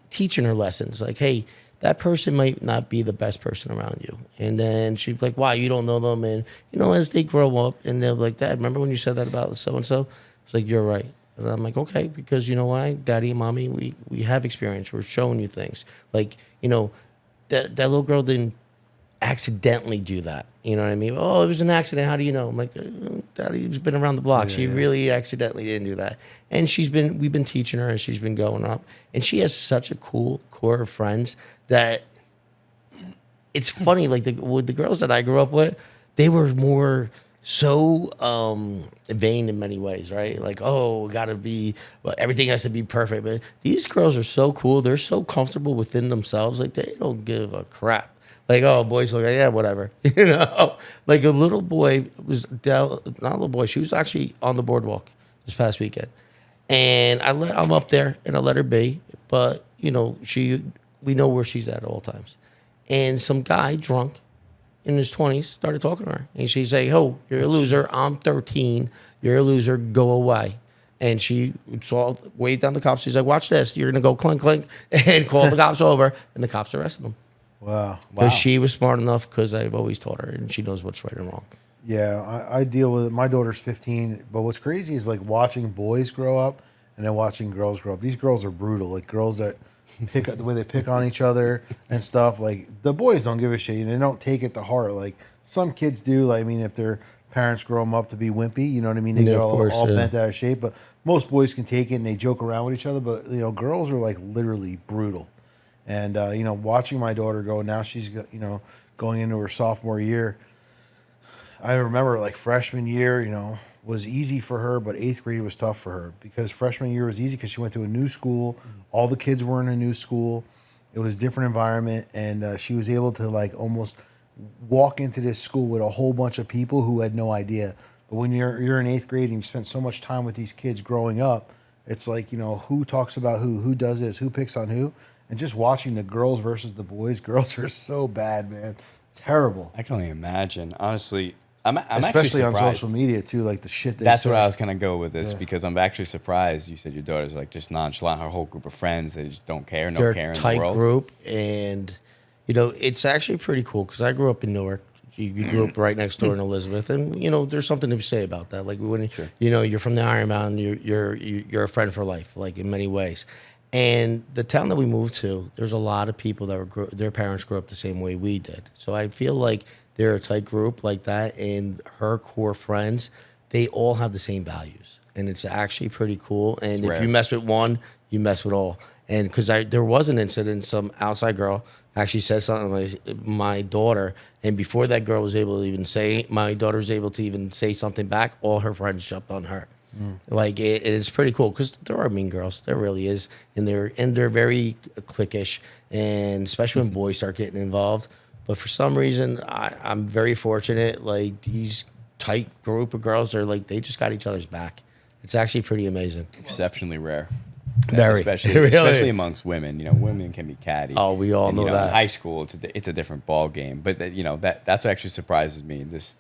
[SPEAKER 1] teaching her lessons. Like, hey, that person might not be the best person around you. And then she'd be like, wow, you don't know them. And, as they grow up and they're like, Dad, remember when you said that about so-and-so? It's like, you're right. And I'm like, okay, because you know why? Daddy and mommy, we have experience. We're showing you things. Like, that little girl didn't accidentally do that. You know what I mean? Oh, it was an accident. How do you know? I'm like, Daddy's been around the block. She really accidentally didn't do that. And we've been teaching her, and she's been going up. And she has such a cool core of friends that it's funny. Like with the girls that I grew up with, they were more so vain in many ways, right? Like, everything has to be perfect. But these girls are so cool. They're so comfortable within themselves. Like, they don't give a crap. Like, oh, boys look like, yeah, whatever. Like a little boy not a little boy. She was actually on the boardwalk this past weekend. And I'm up there and I let her be. But, we know where she's at all times. And some guy drunk in his 20s started talking to her. And she's like, oh, you're a loser. I'm 13. You're a loser. Go away. And she waved down the cops. She's like, watch this. You're going to go clink, clink, and call the cops over. And the cops arrested him.
[SPEAKER 3] Wow.
[SPEAKER 1] Because she was smart enough, because I've always taught her, and she knows what's right and wrong.
[SPEAKER 3] Yeah, I deal with it. My daughter's 15, but what's crazy is like watching boys grow up and then watching girls grow up. These girls are brutal. Like girls that pick the way they pick on each other and stuff. Like the boys don't give a shit. They don't take it to heart. Like some kids do. Like, I mean, if their parents grow them up to be wimpy, you know what I mean? They get all bent out of shape. But most boys can take it and they joke around with each other. But girls are like literally brutal. And, watching my daughter go, now she's, going into her sophomore year. I remember like freshman year, was easy for her, but 8th grade was tough for her because freshman year was easy because she went to a new school. All the kids were in a new school. It was a different environment. And she was able to like almost walk into this school with a whole bunch of people who had no idea. But when you're in 8th grade and you spend so much time with these kids growing up, it's like, who talks about who does this, who picks on who. And just watching the girls versus the boys, girls are so bad, man. Terrible.
[SPEAKER 2] I can only imagine. Honestly, I'm
[SPEAKER 3] especially
[SPEAKER 2] actually
[SPEAKER 3] on
[SPEAKER 2] surprised.
[SPEAKER 3] social media too, like the shit they
[SPEAKER 2] That's
[SPEAKER 3] say.
[SPEAKER 2] where I was gonna go with this because I'm actually surprised. You said your daughter's like just nonchalant. Her whole group of friends, they just don't care,
[SPEAKER 1] They're
[SPEAKER 2] care
[SPEAKER 1] a
[SPEAKER 2] in the
[SPEAKER 1] tight
[SPEAKER 2] world.
[SPEAKER 1] group, and it's actually pretty cool because I grew up in Newark. You grew up right next door in Elizabeth, and there's something to say about that. Like when you're from the Iron Mountain, you're a friend for life, like in many ways. And the town that we moved to, there's a lot of people that their parents grew up the same way we did. So I feel like they're a tight group like that, and her core friends, they all have the same values, and it's actually pretty cool. And if you mess with one, you mess with all. And because there was an incident, some outside girl actually said something to my daughter, and before that girl was able to even say, my daughter was able to even say something back, all her friends jumped on her. Like it's pretty cool because there are mean girls, there really is, and they're very cliquish, and especially when boys start getting involved, But for some reason, I'm very fortunate. Like these tight group of girls, they're like, they just got each other's back. It's actually pretty amazing.
[SPEAKER 2] Exceptionally rare.
[SPEAKER 1] Very.
[SPEAKER 2] Especially,
[SPEAKER 1] Really?
[SPEAKER 2] especially amongst women. You know, women can be catty.
[SPEAKER 1] Oh, we all
[SPEAKER 2] And,
[SPEAKER 1] know
[SPEAKER 2] you
[SPEAKER 1] that.
[SPEAKER 2] In high school, it's a different ball game. But you know, that's what actually surprises me. This,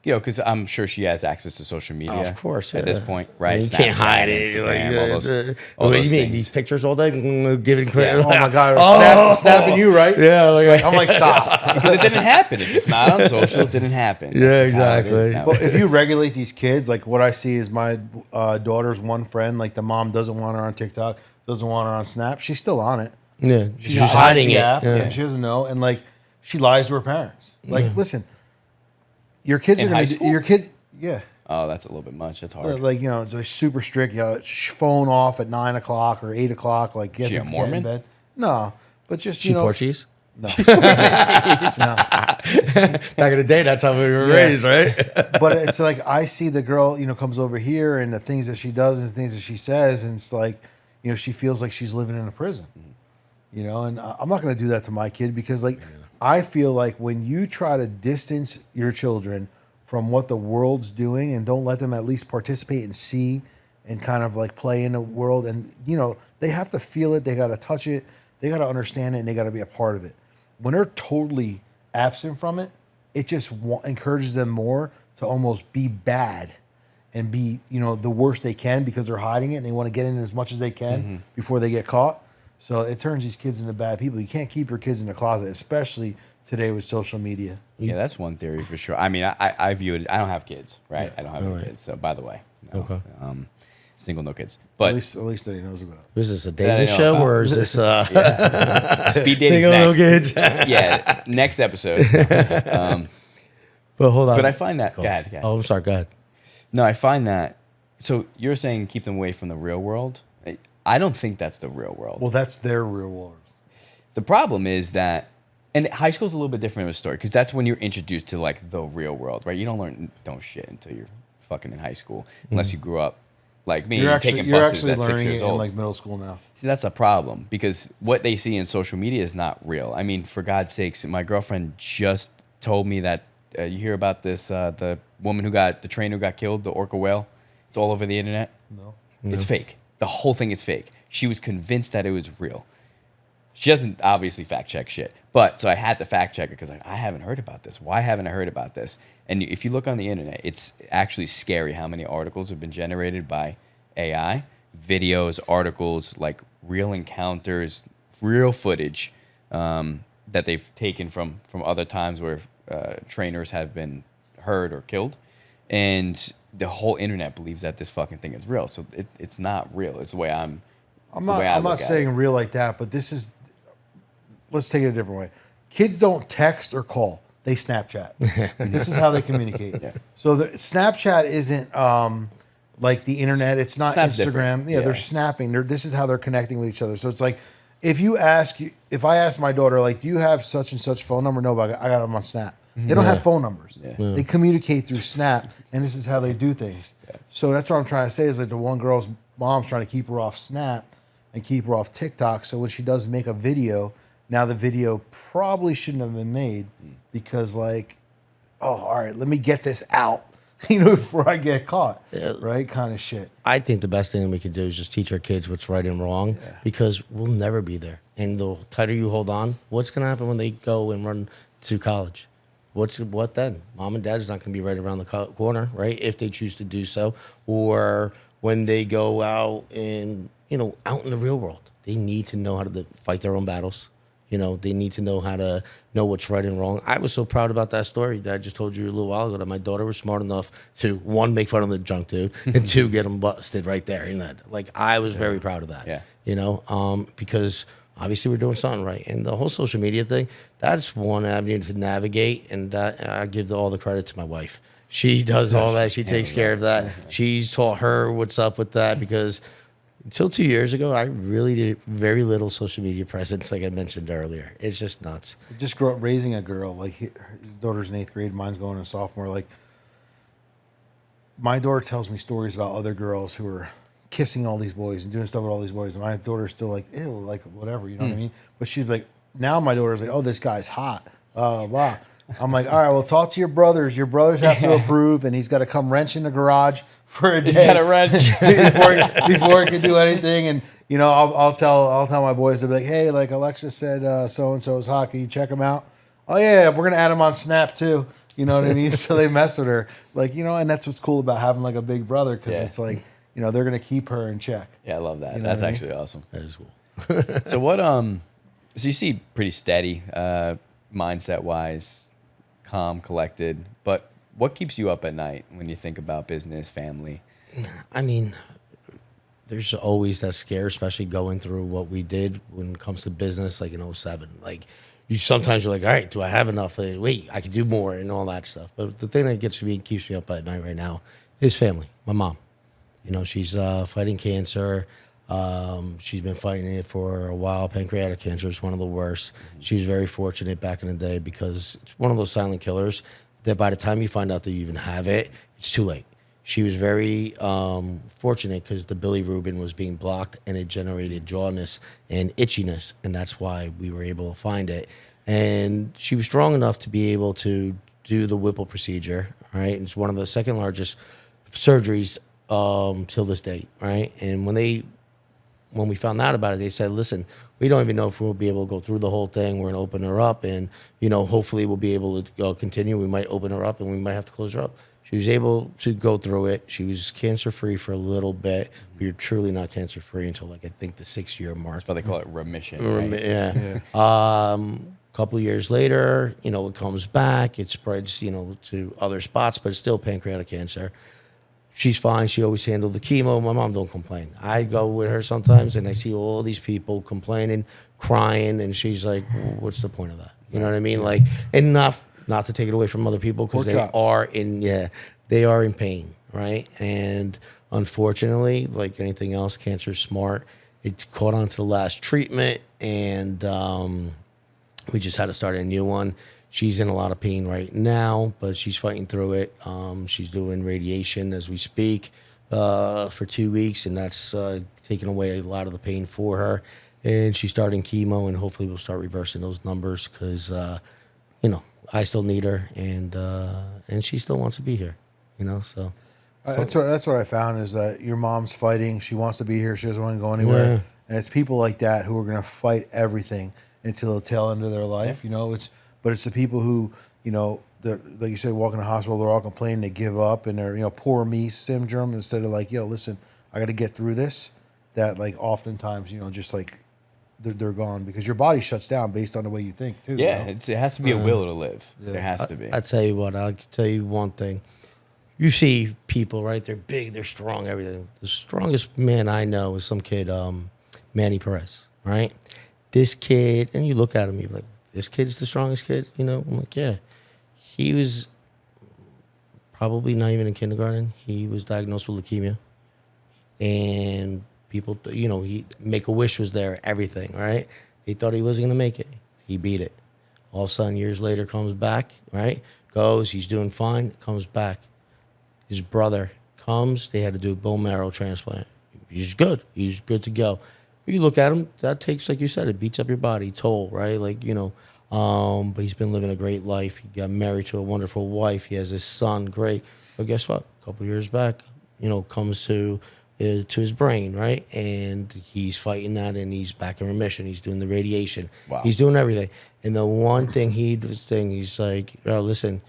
[SPEAKER 2] you know, because I'm sure she has access to social media.
[SPEAKER 1] Of course,
[SPEAKER 2] at this
[SPEAKER 1] yeah.
[SPEAKER 2] point, right?
[SPEAKER 1] You can't
[SPEAKER 2] Snapchat,
[SPEAKER 1] hide it.
[SPEAKER 2] Instagram, all those,
[SPEAKER 1] what do you mean?
[SPEAKER 2] things.
[SPEAKER 1] These pictures all day, giving credit.
[SPEAKER 3] Oh my God, snapping you, right?
[SPEAKER 1] Yeah,
[SPEAKER 3] It's like, I'm like, stop.
[SPEAKER 2] Because it didn't happen. If it's not on social, it didn't happen.
[SPEAKER 1] Yeah,
[SPEAKER 2] That's just how it is
[SPEAKER 1] exactly.
[SPEAKER 2] now.
[SPEAKER 3] Well, if you regulate these kids, like what I see is my daughter's one friend, like the mom doesn't want her on TikTok, doesn't want her on Snap. She's still on it.
[SPEAKER 1] Yeah,
[SPEAKER 3] She's
[SPEAKER 1] just hiding it.
[SPEAKER 3] App,
[SPEAKER 1] Yeah.
[SPEAKER 3] and she doesn't know, and like she lies to her parents. Like, listen, your kids
[SPEAKER 2] In
[SPEAKER 3] are gonna
[SPEAKER 2] high
[SPEAKER 3] be
[SPEAKER 2] school?
[SPEAKER 3] your kid. Yeah,
[SPEAKER 2] Oh, that's a little bit much. That's hard.
[SPEAKER 3] like you know, it's like super strict. You know, phone off at 9 o'clock or 8 o'clock. Like,
[SPEAKER 2] She a
[SPEAKER 3] get in
[SPEAKER 2] Mormon?
[SPEAKER 3] bed. No, but just
[SPEAKER 1] She
[SPEAKER 3] you know,
[SPEAKER 1] Portuguese?
[SPEAKER 3] no.
[SPEAKER 1] Back in the day, that's how we were raised, right?
[SPEAKER 3] But it's like I see the girl, you know, comes over here and the things that she does and the things that she says, and it's like, you know, she feels like she's living in a prison. You know, and I'm not going to do that to my kid because, like, I feel like when you try to distance your children from what the world's doing and don't let them at least participate and see and kind of like play in the world, and you know, they have to feel it, they got to touch it, they got to understand it, and they got to be a part of it. When they're totally absent from it, it just encourages them more to almost be bad and be, you know, the worst they can because they're hiding it and they want to get in as much as they can before they get caught. So it turns these kids into bad people. You can't keep your kids in the closet, especially today with social media.
[SPEAKER 2] Yeah, that's one theory for sure. I mean, I view it. I don't have kids, right? I don't have any kids. So, by the way, no,
[SPEAKER 1] Okay.
[SPEAKER 2] Single, no kids. But
[SPEAKER 3] At least that he knows about.
[SPEAKER 1] Is this a
[SPEAKER 2] That I
[SPEAKER 1] dating
[SPEAKER 2] know
[SPEAKER 1] show
[SPEAKER 2] about.
[SPEAKER 1] or is this
[SPEAKER 2] speed dating
[SPEAKER 1] single no
[SPEAKER 2] next.
[SPEAKER 1] kids?
[SPEAKER 2] Yeah, next episode.
[SPEAKER 1] But hold on.
[SPEAKER 2] But I find that. Go ahead.
[SPEAKER 1] Oh, I'm sorry. Go ahead.
[SPEAKER 2] No, I find that. So you're saying keep them away from the real world. I don't think that's the real world.
[SPEAKER 3] Well, that's their real world.
[SPEAKER 2] The problem is that, and high school's a little bit different of a story because that's when you're introduced to like the real world, right? You don't shit until you're fucking in high school, unless you grew up like me and taking buses at 6
[SPEAKER 3] learning
[SPEAKER 2] years
[SPEAKER 3] it in
[SPEAKER 2] old.
[SPEAKER 3] like middle school now.
[SPEAKER 2] See, that's a problem because what they see in social media is not real. I mean, for God's sakes, my girlfriend just told me that you hear about this, the woman the trainer who got killed, the orca whale. It's all over the internet.
[SPEAKER 3] No.
[SPEAKER 2] It's fake. The whole thing is fake. She was convinced that it was real. She doesn't obviously fact check shit. But so I had to fact check it because I haven't heard about this. Why haven't I heard about this? And if you look on the internet, it's actually scary how many articles have been generated by AI. Videos, articles, like real encounters, real footage that they've taken from other times where trainers have been hurt or killed. And the whole internet believes that this fucking thing is real. So it's not real. It's the way I'm
[SPEAKER 3] not saying real like that, but this is. Let's take it a different way. Kids don't text or call; they Snapchat. This is how they communicate.
[SPEAKER 2] Yeah.
[SPEAKER 3] So the Snapchat isn't like the internet. It's not
[SPEAKER 2] Snap's
[SPEAKER 3] Instagram.
[SPEAKER 2] different.
[SPEAKER 3] Yeah,
[SPEAKER 2] Yeah.
[SPEAKER 3] they're snapping. This is how they're connecting with each other. So it's like if I ask my daughter, like, do you have such and such phone number? No, but I got them on Snap. They don't have phone numbers.
[SPEAKER 2] Yeah.
[SPEAKER 3] They communicate through Snap, and this is how they do things. So that's what I'm trying to say is like the one girl's mom's trying to keep her off Snap and keep her off TikTok. So when she does make a video, now the video probably shouldn't have been made because like, oh, all right, let me get this out, you know, before I get caught, right? Kind of shit.
[SPEAKER 1] I think the best thing we can do is just teach our kids what's right and wrong because we'll never be there. And the tighter you hold on, what's going to happen when they go and run through college? What then? Mom and dad's not going to be right around the corner, right? If they choose to do so. Or when they go out in, out in the real world, they need to know how to fight their own battles. They need to know how to know what's right and wrong. I was so proud about that story that I just told you a little while ago that my daughter was smart enough to, one, make fun of the drunk dude, and two, get him busted right there. Like, I was very proud of that.
[SPEAKER 2] Yeah.
[SPEAKER 1] Because obviously we're doing something right. And the whole social media thing, that's one avenue to navigate, and I give all the credit to my wife. She does all that. She takes care of that. She's taught her what's up with that because until 2 years ago, I really did very little social media presence, like I mentioned earlier. It's just nuts.
[SPEAKER 3] Just grew up raising a girl. Like his daughter's in 8th grade, mine's going to sophomore. Like my daughter tells me stories about other girls who are kissing all these boys and doing stuff with all these boys, and my daughter's still like, ew, like whatever, you know what I mean? But she's like, now my daughter's like, oh, this guy's hot. Blah. I'm like, all right, well, talk to your brothers. Your brothers have to approve, and he's got to come wrench in the garage for a day.
[SPEAKER 2] He's got a wrench
[SPEAKER 3] before he can do anything. And I'll tell my boys to be like, hey, like Alexa said, so and so is hot. Can you check him out? Oh yeah, we're gonna add him on Snap too. You know what I mean? So they mess with her, like and that's what's cool about having like a big brother because it's like they're gonna keep her in check.
[SPEAKER 2] Yeah, I love that.
[SPEAKER 3] You know
[SPEAKER 2] That's
[SPEAKER 3] what I mean?
[SPEAKER 2] actually awesome.
[SPEAKER 1] That is cool.
[SPEAKER 2] So what? So you see pretty steady, mindset wise, calm, collected. But what keeps you up at night when you think about business, family?
[SPEAKER 1] I mean, there's always that scare, especially going through what we did when it comes to business, like in 07. Like, sometimes you're like, all right, do I have enough? Wait, I could do more and all that stuff. But the thing that keeps me up at night right now is family. My mom. She's fighting cancer. She's been fighting it for a while. Pancreatic cancer is one of the worst. She was very fortunate back in the day because it's one of those silent killers that by the time you find out that you even have it, it's too late. She was very fortunate because the bilirubin was being blocked and it generated jaundice and itchiness, and that's why we were able to find it. And she was strong enough to be able to do the Whipple procedure, right? It's one of the second largest surgeries till this date, right? And when we found out about it, they said, listen, we don't even know if we'll be able to go through the whole thing. We're going to open her up and, hopefully we'll be able to continue. We might open her up and we might have to close her up. She was able to go through it. She was cancer-free for a little bit. We were truly not cancer-free until, I think, the 6-year mark.
[SPEAKER 2] That's why they call it remission, right?
[SPEAKER 1] Yeah. Couple of years later, it comes back. It spreads, to other spots, but it's still pancreatic cancer. She's fine. She always handled the chemo. My mom don't complain. I go with her sometimes, and I see all these people complaining, crying, and she's like, what's the point of that? You know what I mean? Like, and not to take it away from other people because they are in pain, right? And unfortunately, like anything else, cancer's smart. It caught on to the last treatment, and we just had to start a new one. She's in a lot of pain right now, but she's fighting through it. She's doing radiation as we speak for 2 weeks, and that's taking away a lot of the pain for her. And she's starting chemo, and hopefully we'll start reversing those numbers because, I still need her, and she still wants to be here, so.
[SPEAKER 3] That's what I found is that your mom's fighting. She wants to be here. She doesn't want to go anywhere.
[SPEAKER 1] Yeah.
[SPEAKER 3] And it's people like that who are going to fight everything until the tail end of their life. But it's the people who, they're, like you said, walk in the hospital, they're all complaining, they give up, and they're, poor me syndrome, instead of like, listen, I got to get through this. That like oftentimes, just like they're gone because your body shuts down based on the way you think too.
[SPEAKER 2] Yeah, it has to be a will to live.
[SPEAKER 3] Yeah.
[SPEAKER 2] There has to be.
[SPEAKER 1] I'll tell you what, I'll tell you one thing. You see people, right? They're big, they're strong, everything. The strongest man I know is some kid, Manny Perez, right? This kid, and you look at him, you're like, this kid's the strongest kid, I'm like, yeah. He was probably not even in kindergarten. He was diagnosed with leukemia. And people, Make-A-Wish was there, everything, right? They thought he wasn't going to make it. He beat it. All of a sudden, years later, comes back, right? Goes, he's doing fine, comes back. His brother comes, they had to do a bone marrow transplant. He's good to go. You look at him, that takes, like you said, it beats up your body, toll, right? Like, but he's been living a great life. He got married to a wonderful wife. He has his son, great. But guess what? A couple years back, comes to his brain, right? And he's fighting that, and he's back in remission. He's doing the radiation.
[SPEAKER 2] Wow.
[SPEAKER 1] He's doing everything. And the one thing he's like, listen,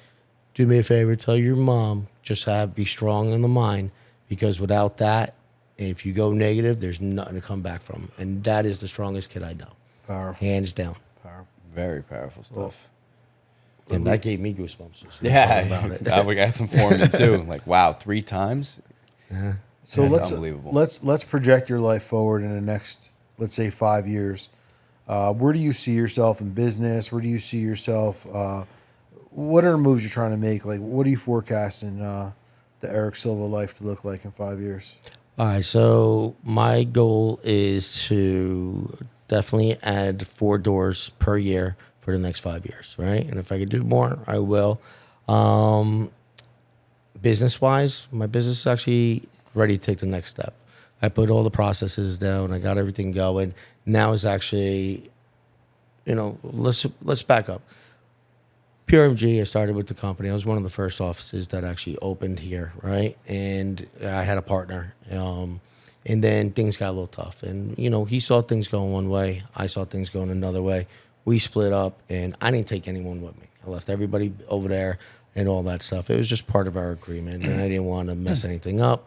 [SPEAKER 1] do me a favor, tell your mom, just be strong in the mind, because without that, if you go negative, there's nothing to come back from. And that is the strongest kid I know.
[SPEAKER 3] Powerful.
[SPEAKER 1] Hands down.
[SPEAKER 3] Powerful.
[SPEAKER 2] Very powerful stuff.
[SPEAKER 1] And that gave me goosebumps.
[SPEAKER 2] Yeah,
[SPEAKER 1] About it.
[SPEAKER 2] we got some for me too. Like, wow, 3 times?
[SPEAKER 1] Yeah.
[SPEAKER 3] So
[SPEAKER 2] That's unbelievable.
[SPEAKER 3] let's project your life forward in the next, let's say, 5 years. Where do you see yourself in business? Where do you see yourself? What are the moves you're trying to make? Like, what are you forecasting the Eric Silva life to look like in 5 years?
[SPEAKER 1] All right, so my goal is to definitely add 4 doors per year for the next 5 years, right? And if I could do more, I will. Business-wise, my business is actually ready to take the next step. I put all the processes down. I got everything going. Now is actually, let's back up. Pure MG, I started with the company. I was one of the first offices that actually opened here, right? And I had a partner. And then things got a little tough. And, you know, he saw things going one way. I saw things going another way. We split up, and I didn't take anyone with me. I left everybody over there and all that stuff. It was just part of our agreement, and I didn't want to mess anything up.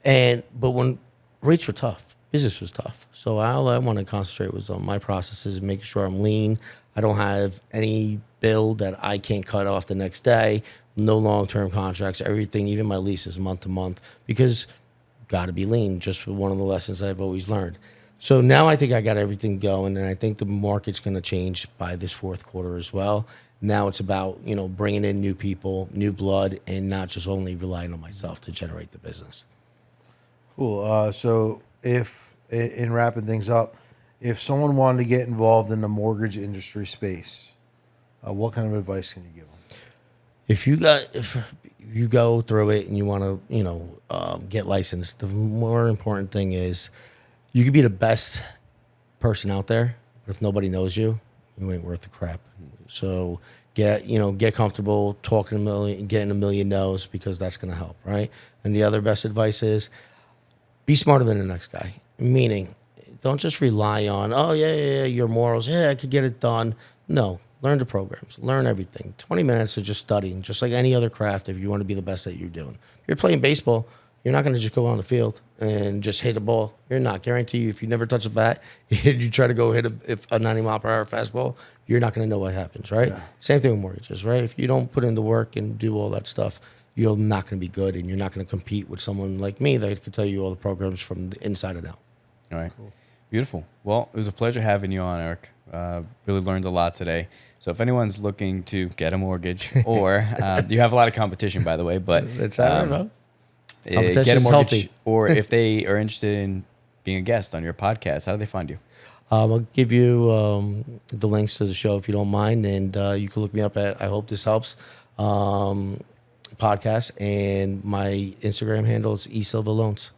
[SPEAKER 1] But when rates were tough, business was tough. So all I want to concentrate was on my processes, making sure I'm lean. I don't have any bill that I can't cut off the next day. No long-term contracts. Everything, even my lease, is month to month, because got to be lean. Just one of the lessons I've always learned. So now I think I got everything going, and I think the market's going to change by this fourth quarter as well. Now it's about, you know, bringing in new people, new blood, and not just only relying on myself to generate the business.
[SPEAKER 3] Cool. So if, in wrapping things up, if someone wanted to get involved in the mortgage industry space, what kind of advice can you give them?
[SPEAKER 1] If you go through it and you want to, you know, get licensed, the more important thing is you could be the best person out there, but if nobody knows you, you ain't worth the crap. So get comfortable talking getting a million no's, because that's going to help, right? And the other best advice is be smarter than the next guy. Meaning, don't just rely on, your morals. Yeah, I could get it done. No, learn the programs, learn everything. 20 minutes of just studying, just like any other craft. If you want to be the best that you're doing, if you're playing baseball, you're not going to just go on the field and just hit a ball. You're not. Guarantee you, if you never touch a bat and you try to go hit a 90 mile per hour fastball, you're not going to know what happens, right? Yeah. Same thing with mortgages, right? If you don't put in the work and do all that stuff, you're not going to be good, and you're not going to compete with someone like me that could tell you all the programs from the inside and out.
[SPEAKER 2] All right. Cool. Beautiful. Well, it was a pleasure having you on, Eric. Really learned a lot today. So if anyone's looking to get a mortgage, or you have a lot of competition, by the way, but
[SPEAKER 1] it's get a mortgage, healthy.
[SPEAKER 2] Or if they are interested in being a guest on your podcast, how do they find you?
[SPEAKER 1] I'll give you the links to the show if you don't mind, and you can look me up at I Hope This Helps podcast, and my Instagram handle is eSilvaLoans.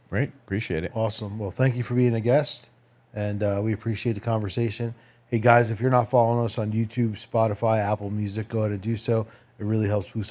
[SPEAKER 2] Great, appreciate it.
[SPEAKER 3] Awesome. Well, thank you for being a guest, and we appreciate the conversation. Hey guys, if you're not following us on YouTube, Spotify, Apple Music, go ahead and do so. It really helps boost